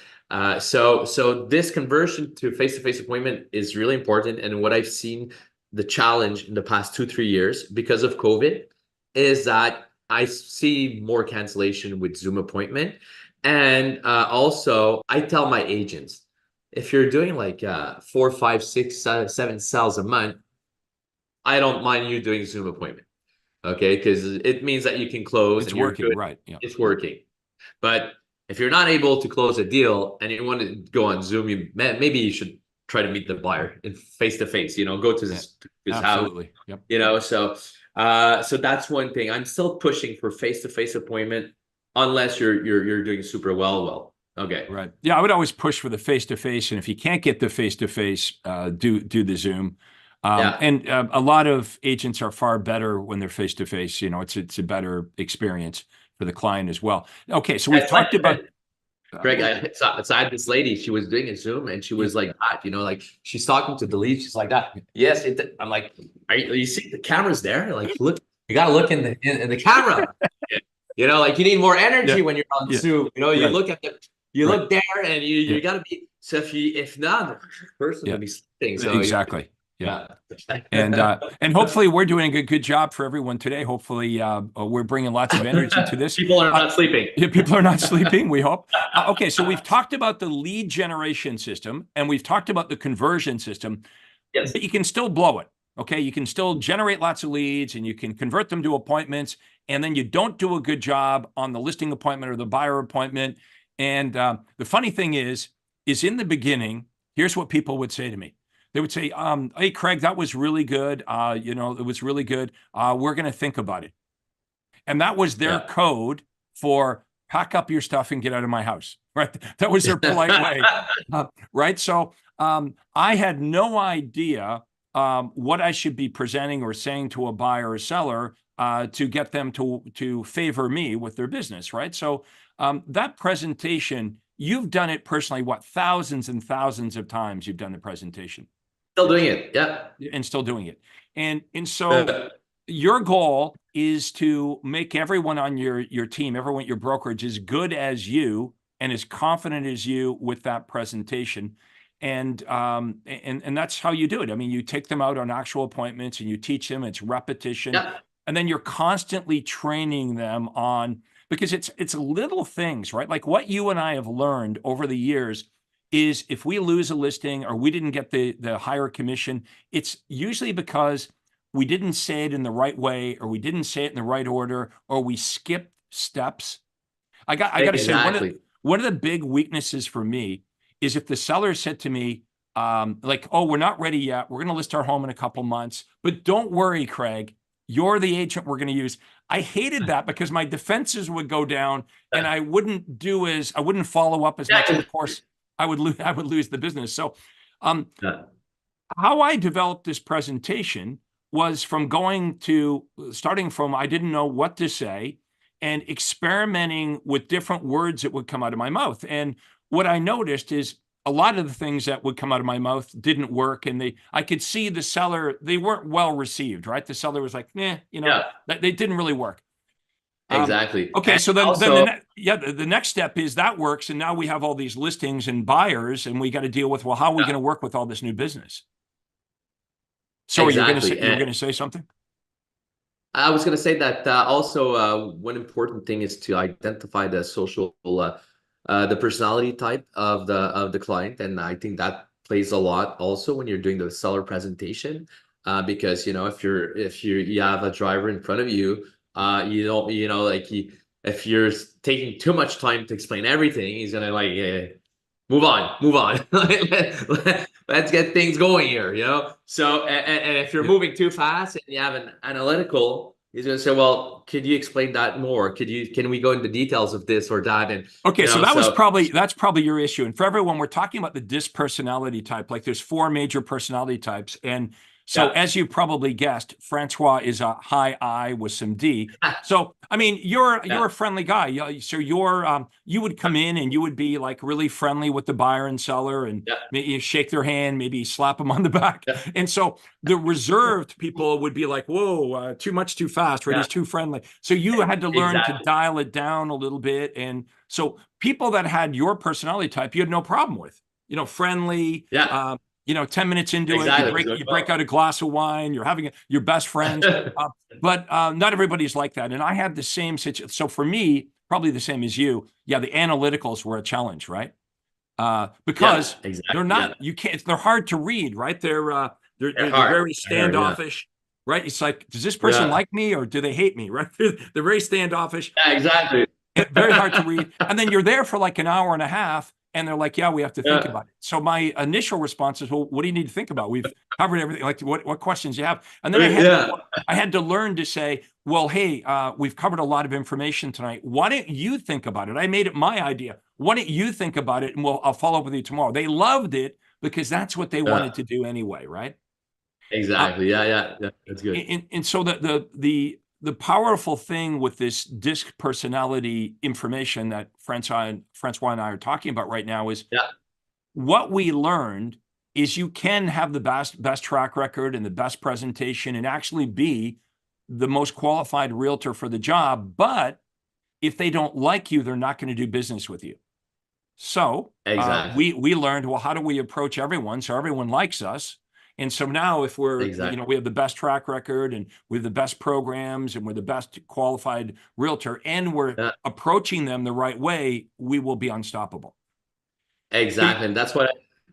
B: So this conversion to face-to-face appointment is really important. And what I've seen, the challenge in the past 2-3 years because of COVID, is that I see more cancellation with Zoom appointment. And also I tell my agents, if you're doing like 4, 5, 6, 7 sales a month, I don't mind you doing Zoom appointment. Okay, because it means that you can close
A: It's
B: and you're
A: working.
B: good.
A: Right. Yeah.
B: It's working. But if you're not able to close a deal and you want to go on Zoom, maybe you should try to meet the buyer in face to face. Go to
A: Yeah.
B: his house.
A: Absolutely. Yep.
B: So that's one thing. I'm still pushing for face to face appointment, unless you're doing super well. Okay.
A: Right. Yeah, I would always push for the face-to-face, and if you can't get the face-to-face, do the Zoom.
B: Yeah.
A: And a lot of agents are far better when they're face-to-face. It's a better experience for the client as well. Okay, so we've
B: It's like,
A: talked about.
B: Greg, I had this lady, she was doing a Zoom and she was like that, like she's talking to the lead, she's like that. Yes, I'm like, are you see the camera's there? Like, look, you gotta look in the camera. Like you need more energy
A: Yeah,
B: when you're on
A: yeah,
B: Zoom. You
A: right,
B: look you
A: right,
B: look there and
A: yeah,
B: you gotta be. So if not, the person
A: yeah,
B: will be sleeping. So
A: exactly, yeah.
B: yeah.
A: And hopefully we're doing a good job for everyone today. Hopefully we're bringing lots of energy to this.
B: People are not sleeping.
A: Yeah, people are not sleeping, we hope. Okay, so we've talked about the lead generation system and we've talked about the conversion system,
B: Yes.
A: but you can still blow it. Okay, you can still generate lots of leads and you can convert them to appointments, and then you don't do a good job on the listing appointment or the buyer appointment. And the funny thing is in the beginning, here's what people would say to me. They would say, hey, Craig, that was really good. It was really good. We're going to think about it. And that was their
B: Yeah.
A: code for pack up your stuff and get out of my house, right? That was their polite way, right? So I had no idea what I should be presenting or saying to a buyer or seller to get them to favor me with their business, right? So that presentation, you've done it personally, what, thousands and thousands of times you've done the presentation.
B: Still doing it. Yeah.
A: And still doing it. And so your goal is to make everyone on your team, everyone at your brokerage, as good as you and as confident as you with that presentation. And that's how you do it. I mean, you take them out on actual appointments and you teach them, it's repetition.
B: Yeah.
A: And then you're constantly training them on, because it's little things, right? Like what you and I have learned over the years is if we lose a listing or we didn't get the higher commission, it's usually because we didn't say it in the right way, or we didn't say it in the right order, or we skipped steps. I got to say,
B: Exactly.
A: one of the big weaknesses for me is if the seller said to me, like, oh, we're not ready yet. We're going to list our home in a couple months, but don't worry, Craig, You're the agent we're going to use. I hated that because my defenses would go down and I wouldn't follow up as much. And of course, I would lose the business. So,
B: Yeah.
A: how I developed this presentation was from starting from I didn't know what to say and experimenting with different words that would come out of my mouth. And what I noticed is a lot of the things that would come out of my mouth didn't work. And I could see the seller, they weren't well received, right? The seller was like,
B: Yeah.
A: they didn't really work.
B: Exactly.
A: Okay,
B: And
A: so then
B: also,
A: the next step is that works, and now we have all these listings and buyers, and we got to deal with, well, how are we going to work with all this new business? So
B: exactly.
A: you're going to say something?
B: I was going to say that also one important thing is to identify the the personality type of the client, and I think that plays a lot also when you're doing the seller presentation, because if you have a driver in front of you, you don't like if you're taking too much time to explain everything, he's gonna like move on. Let's get things going here, So, and if you're moving too fast and you have an analytical, he's gonna say, well, could you explain that more? Can we go into details of this or that? And
A: okay, so that's probably your issue. And for everyone, we're talking about the DISC personality type. Like there's 4 major personality types. And so as you probably guessed, Francois is a high I with some D. So, I mean, you're a friendly guy. So you would come in and you would be like really friendly with the buyer and seller and maybe shake their hand, maybe slap them on the back. And so the reserved people would be like, whoa, too much, too fast, right? He's too friendly. So you had to learn to dial it down a little bit. And so people that had your personality type, you had no problem with, friendly, 10 minutes into it, you break out a glass of wine, you're having your best friends, but not everybody's like that. And I had the same situation. So for me, probably the same as you. Yeah, the analyticals were a challenge, right? Because they're not, they're hard to read, right? They're very standoffish, right? It's like, does this person like me or do they hate me, right? They're very standoffish.
B: Yeah, exactly.
A: Very hard to read. And then you're there for like an hour and a half. And they're like, yeah, we have to think about it. So my initial response is, well, what do you need to think about? We've covered everything. Like, what questions you have? And then I had to learn to say, well, hey, we've covered a lot of information tonight. Why don't you think about it? I made it my idea. Why don't you think about it? And I'll follow up with you tomorrow. They loved it because that's what they wanted to do anyway, right?
B: Exactly. Yeah, that's good.
A: And so the powerful thing with this DISC personality information that Francois and I are talking about right now is what we learned is you can have the best track record and the best presentation and actually be the most qualified realtor for the job. But if they don't like you, they're not going to do business with you. So we learned, well, how do we approach everyone so everyone likes us? And so now if we're, we have the best track record and we have the best programs and we're the best qualified realtor and we're approaching them the right way, we will be unstoppable.
B: Exactly. And that's what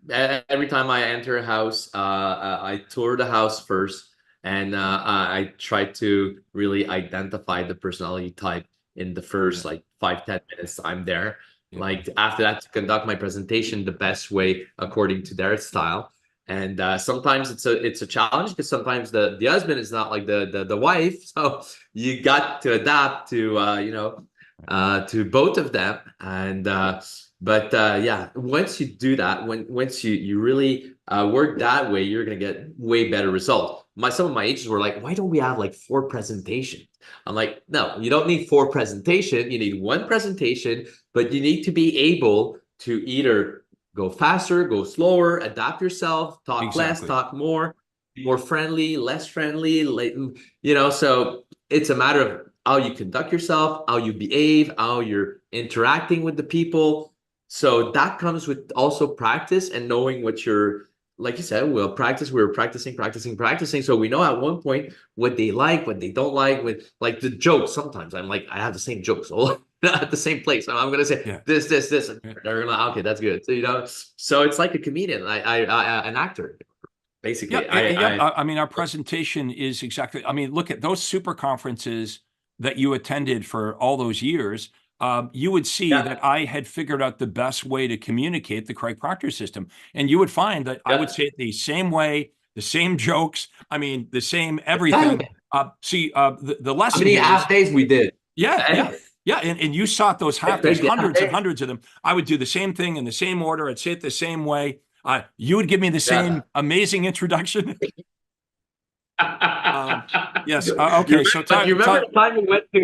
B: every time I enter a house, I tour the house first and I try to really identify the personality type in the first like 5-10 minutes I'm there. Like after that, to conduct my presentation the best way according to their style. And sometimes it's a challenge because sometimes the husband is not like the wife, so you got to adapt to to both of them. And but once you do that, once you really work that way, you're gonna get way better results. Some of my agents were like, why don't we have like 4 presentations? I'm like, no, you don't need 4 presentations. You need 1 presentation, but you need to be able to either go faster, go slower, adapt yourself, talk less, talk more, be more friendly, less friendly, so it's a matter of how you conduct yourself, how you behave, how you're interacting with the people. So that comes with also practice and knowing what you're, like you said, we're practicing. So we know at one point what they like, what they don't like, with like the jokes. Sometimes I'm like, I have the same jokes all at the same place. And I'm gonna say this. And they're like, okay, that's good. So so it's like a comedian, an actor, basically.
A: I mean, our presentation is exactly. I mean, look at those super conferences that you attended for all those years. You would see that I had figured out the best way to communicate the Craig Proctor system. And you would find that I would say it the same way, the same jokes, I mean, the same everything. See, the
B: How
A: lesson
B: many
A: here is,
B: half days we did?
A: yeah, yeah.
B: And
A: Yeah, and you sought those half days,
B: Craig, the half
A: hundreds and
B: day.
A: hundreds of them. I would do the same thing in the same order. I'd say it the same way. You would give me the
B: Yeah.
A: same amazing introduction. Yes.
B: You
A: Okay. So
B: but you
A: time,
B: remember
A: time.
B: the time we went to?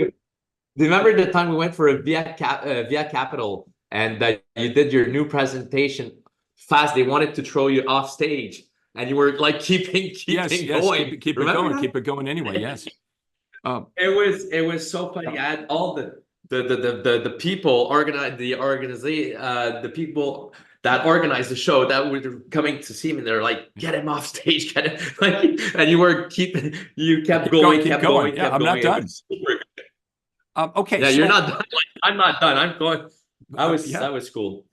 B: Do you remember the time we went for a Via Capital and you did your new presentation fast? They wanted to throw you off stage, and you were like
A: Yes.
B: keeping
A: Yes.
B: going.
A: Keep it
B: Remember
A: going.
B: that?
A: Keep it going. Anyway. Yes. Um,
B: It was so funny. I had all the people organize the people that organized the show that were coming to see me. They're like, get him off stage, get him like, and you kept
A: keep going.
B: going,
A: Keep
B: kept
A: going.
B: going,
A: Yeah.
B: kept
A: I'm not
B: going. It
A: done.
B: was super.
A: Okay.
B: Yeah, you're
A: So
B: not done. Like, I'm not done. I'm going.
A: yeah.
B: That was cool.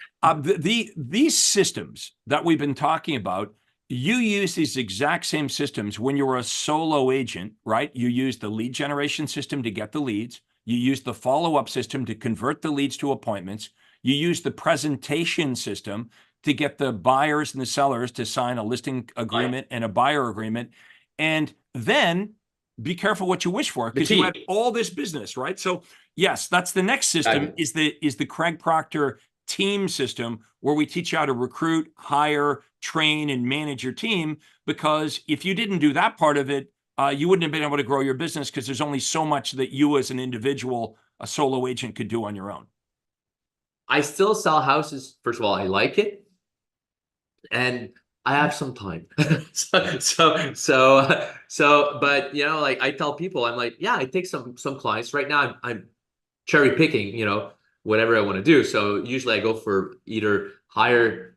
A: These systems that we've been talking about, you use these exact same systems when you're a solo agent, right? You use the lead generation system to get the leads. You use the follow-up system to convert the leads to appointments. You use the presentation system to get the buyers and the sellers to sign a listing
B: Like
A: agreement and a buyer agreement. And then be careful what you wish for,
B: the
A: because you
B: team.
A: had all this business, right? So yes, that's the next system, is the Craig Proctor team system, where we teach you how to recruit, hire, train, and manage your team. Because if you didn't do that part of it, you wouldn't have been able to grow your business, because there's only so much that you as an individual, a solo agent, could do on your own.
B: I still sell houses. First of all, I like it, and I have some time. But you know, like I tell people, I'm like, yeah, I take some clients right now. I'm cherry picking, you know, whatever I want to do. So usually I go for either higher,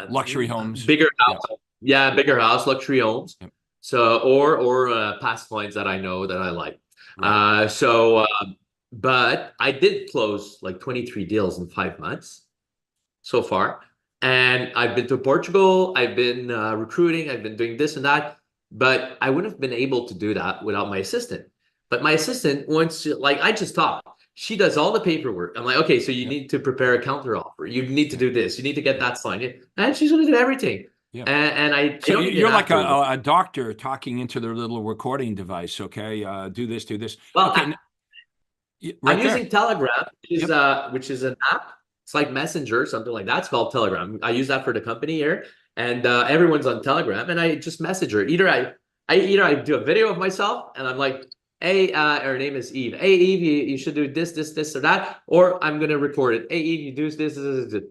A: Luxury homes.
B: bigger
A: Yeah.
B: house, yeah, bigger house, luxury homes.
A: Yep.
B: So or past clients that I know that I like.
A: Right.
B: But I did close like 23 deals in 5 months so far. And I've been to Portugal, I've been recruiting, I've been doing this and that, but I wouldn't have been able to do that without my assistant. But my assistant, like I just talked, she does all the paperwork. I'm like, okay, so you
A: Yep.
B: need to prepare a counter offer. You need to do this. You need to get that signed. And she's going to do everything.
A: Yeah.
B: And I
A: So
B: don't even
A: you're
B: have
A: like
B: to.
A: a doctor talking into their little recording device. Okay. Do this, do this.
B: Well,
A: Okay.
B: I'm
A: Right there.
B: using Telegram,
A: Yep.
B: which is an app. It's like Messenger, something like that. It's called Telegram. I use that for the company here, and everyone's on Telegram. And I just message her. Either I do a video of myself, and I'm like, hey, her name is Eve. Hey, Eve, you should do this, or that. Or I'm gonna record it. Hey, Eve, you do this.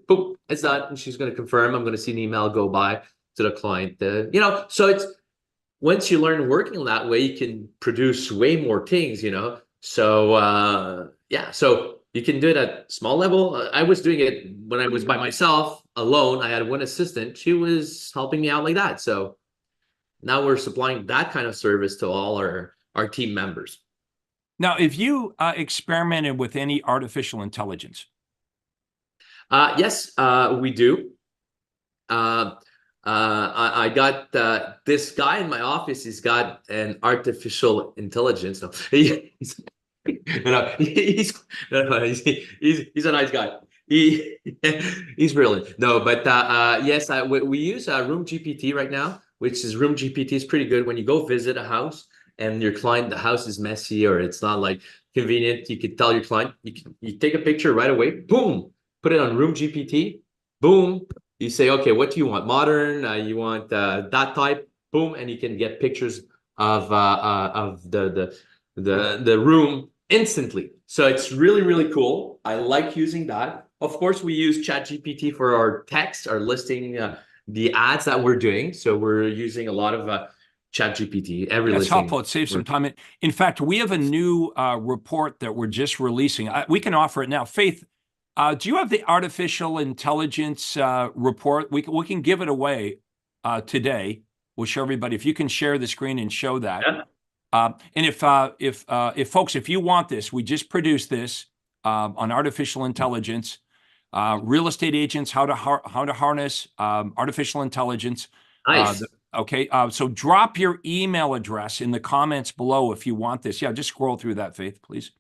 B: Boom, it's done. And she's gonna confirm. I'm gonna see an email go by to the client. You know, so it's once you learn working that way, you can produce way more things. You know. So yeah, so you can do it at small level. I was doing it when I was by myself alone. I had one assistant. She was helping me out like that. So now we're supplying that kind of service to all our team members.
A: Now, if you experimented with any artificial intelligence?
B: Yes, we do. I got this guy in my office. He's got an artificial intelligence. No, he's a nice guy. He's brilliant. No, but yes, we use Room GPT right now, which is Room GPT is pretty good when you go visit a house and your client, the house is messy or it's not like convenient. You can tell your client, you take a picture right away, boom, put it on Room GPT, boom. You say, okay, what do you want? Modern? You want that type? Boom, and you can get pictures of the room instantly. So it's really cool. I like using that. Of course, we use ChatGPT for our text, our listing, the ads that we're doing. So we're using a lot of ChatGPT. Every
A: That's
B: listing.
A: helpful. It saves some time. In fact, we have a new report that we're just releasing. We can offer it now. Faith, do you have the artificial intelligence report? We can give it away today. We'll show everybody. If you can share the screen and show that.
B: Yeah.
A: And if folks, if you want this, we just produced this on artificial intelligence, real estate agents, how to harness artificial intelligence.
B: Nice.
A: Okay, so drop your email address in the comments below if you want this. Yeah, just scroll through that, Faith, please.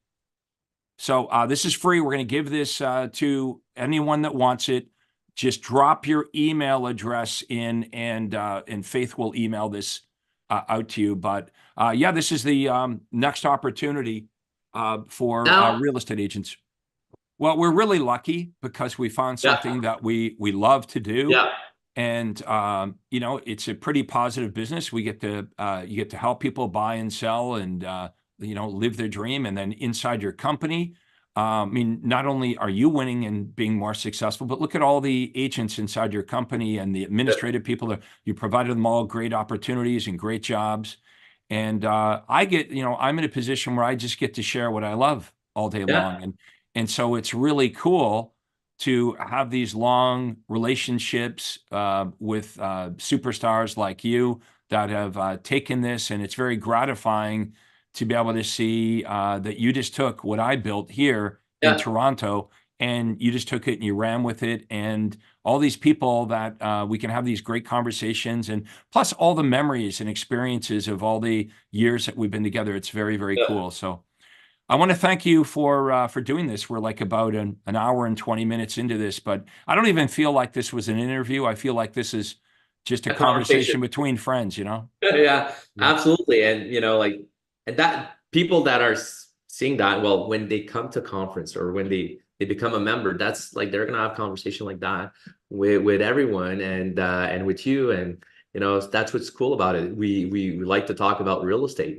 A: So this is free. We're going to give this to anyone that wants it. Just drop your email address in, and Faith will email this out to you. But yeah, this is the next opportunity for
B: Now,
A: real estate agents. Well, we're really lucky because we found
B: yeah,
A: something that we love to do.
B: yeah,
A: And you know, it's a pretty positive business. We get to you get to help people buy and sell and you know, live their dream. And then inside your company, I mean, not only are you winning and being more successful, but look at all the agents inside your company and the administrative people that you provided them all great opportunities and great jobs. And I get, you know, I'm in a position where I just get to share what I love all day
B: yeah,
A: long. And so it's really cool to have these long relationships with superstars like you that have taken this, and it's very gratifying to be able to see that you just took what I built here in
B: yeah,
A: Toronto and you just took it and you ran with it. And all these people that we can have these great conversations, and plus all the memories and experiences of all the years that we've been together. It's very, very
B: yeah.
A: cool. So I want to thank you for doing this. We're like about an hour and 20 minutes into this, but I don't even feel like this was an interview. I feel like this is just a
B: A conversation.
A: conversation between friends, you know?
B: Yeah,
A: Yeah.
B: absolutely. And like, and that people that are seeing that, well, when they come to conference or when they become a member, that's like they're gonna have conversation like that with everyone and with you. And that's what's cool about it. We like to talk about real estate.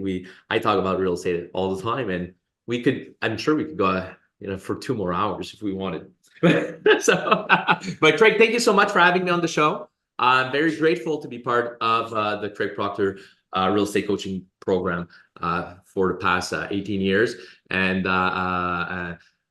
B: I talk about real estate all the time, and I'm sure we could go for 2 more hours if we wanted. So but Craig, thank you so much for having me on the show. I'm very grateful to be part of the Craig Proctor real estate coaching program for the past 18 years, and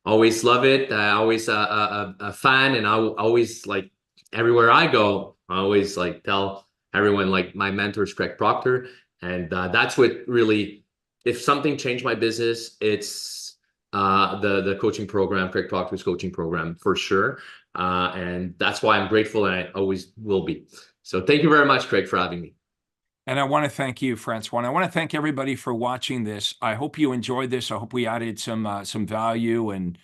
B: always love it. Always a fan, and I always like everywhere I go. I always like tell everyone like my mentor is Craig Proctor, and that's what really, if something changed my business, it's the coaching program, Craig Proctor's coaching program for sure. And that's why I'm grateful, and I always will be. So thank you very much, Craig, for having me.
A: And I want to thank you, Francois. And I want to thank everybody for watching this. I hope you enjoyed this. I hope we added some value, and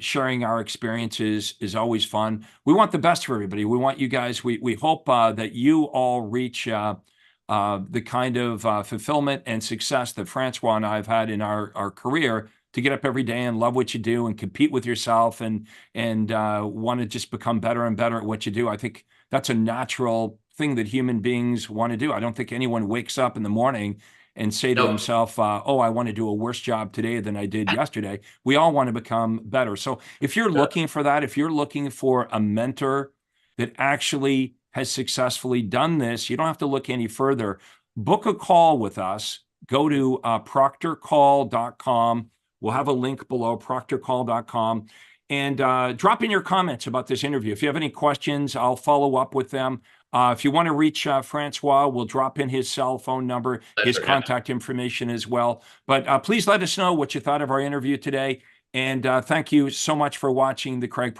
A: sharing our experiences is always fun. We want the best for everybody. We want you guys. We hope that you all reach the kind of fulfillment and success that Francois and I have had in our career, to get up every day and love what you do and compete with yourself and want to just become better and better at what you do. I think that's a natural thing that human beings want to do. I don't think anyone wakes up in the morning and say to
B: No,
A: himself, oh, I want to do a worse job today than I did yesterday. We all want to become better. So if you're looking for that, if you're looking for a mentor that actually has successfully done this, you don't have to look any further. Book a call with us. Go to proctorcall.com. We'll have a link below, proctorcall.com. And drop in your comments about this interview. If you have any questions, I'll follow up with them. If you want to reach Francois, we'll drop in his cell phone number, his
B: pleasure. Yeah.
A: contact information as well. But please let us know what you thought of our interview today. And thank you so much for watching the Craig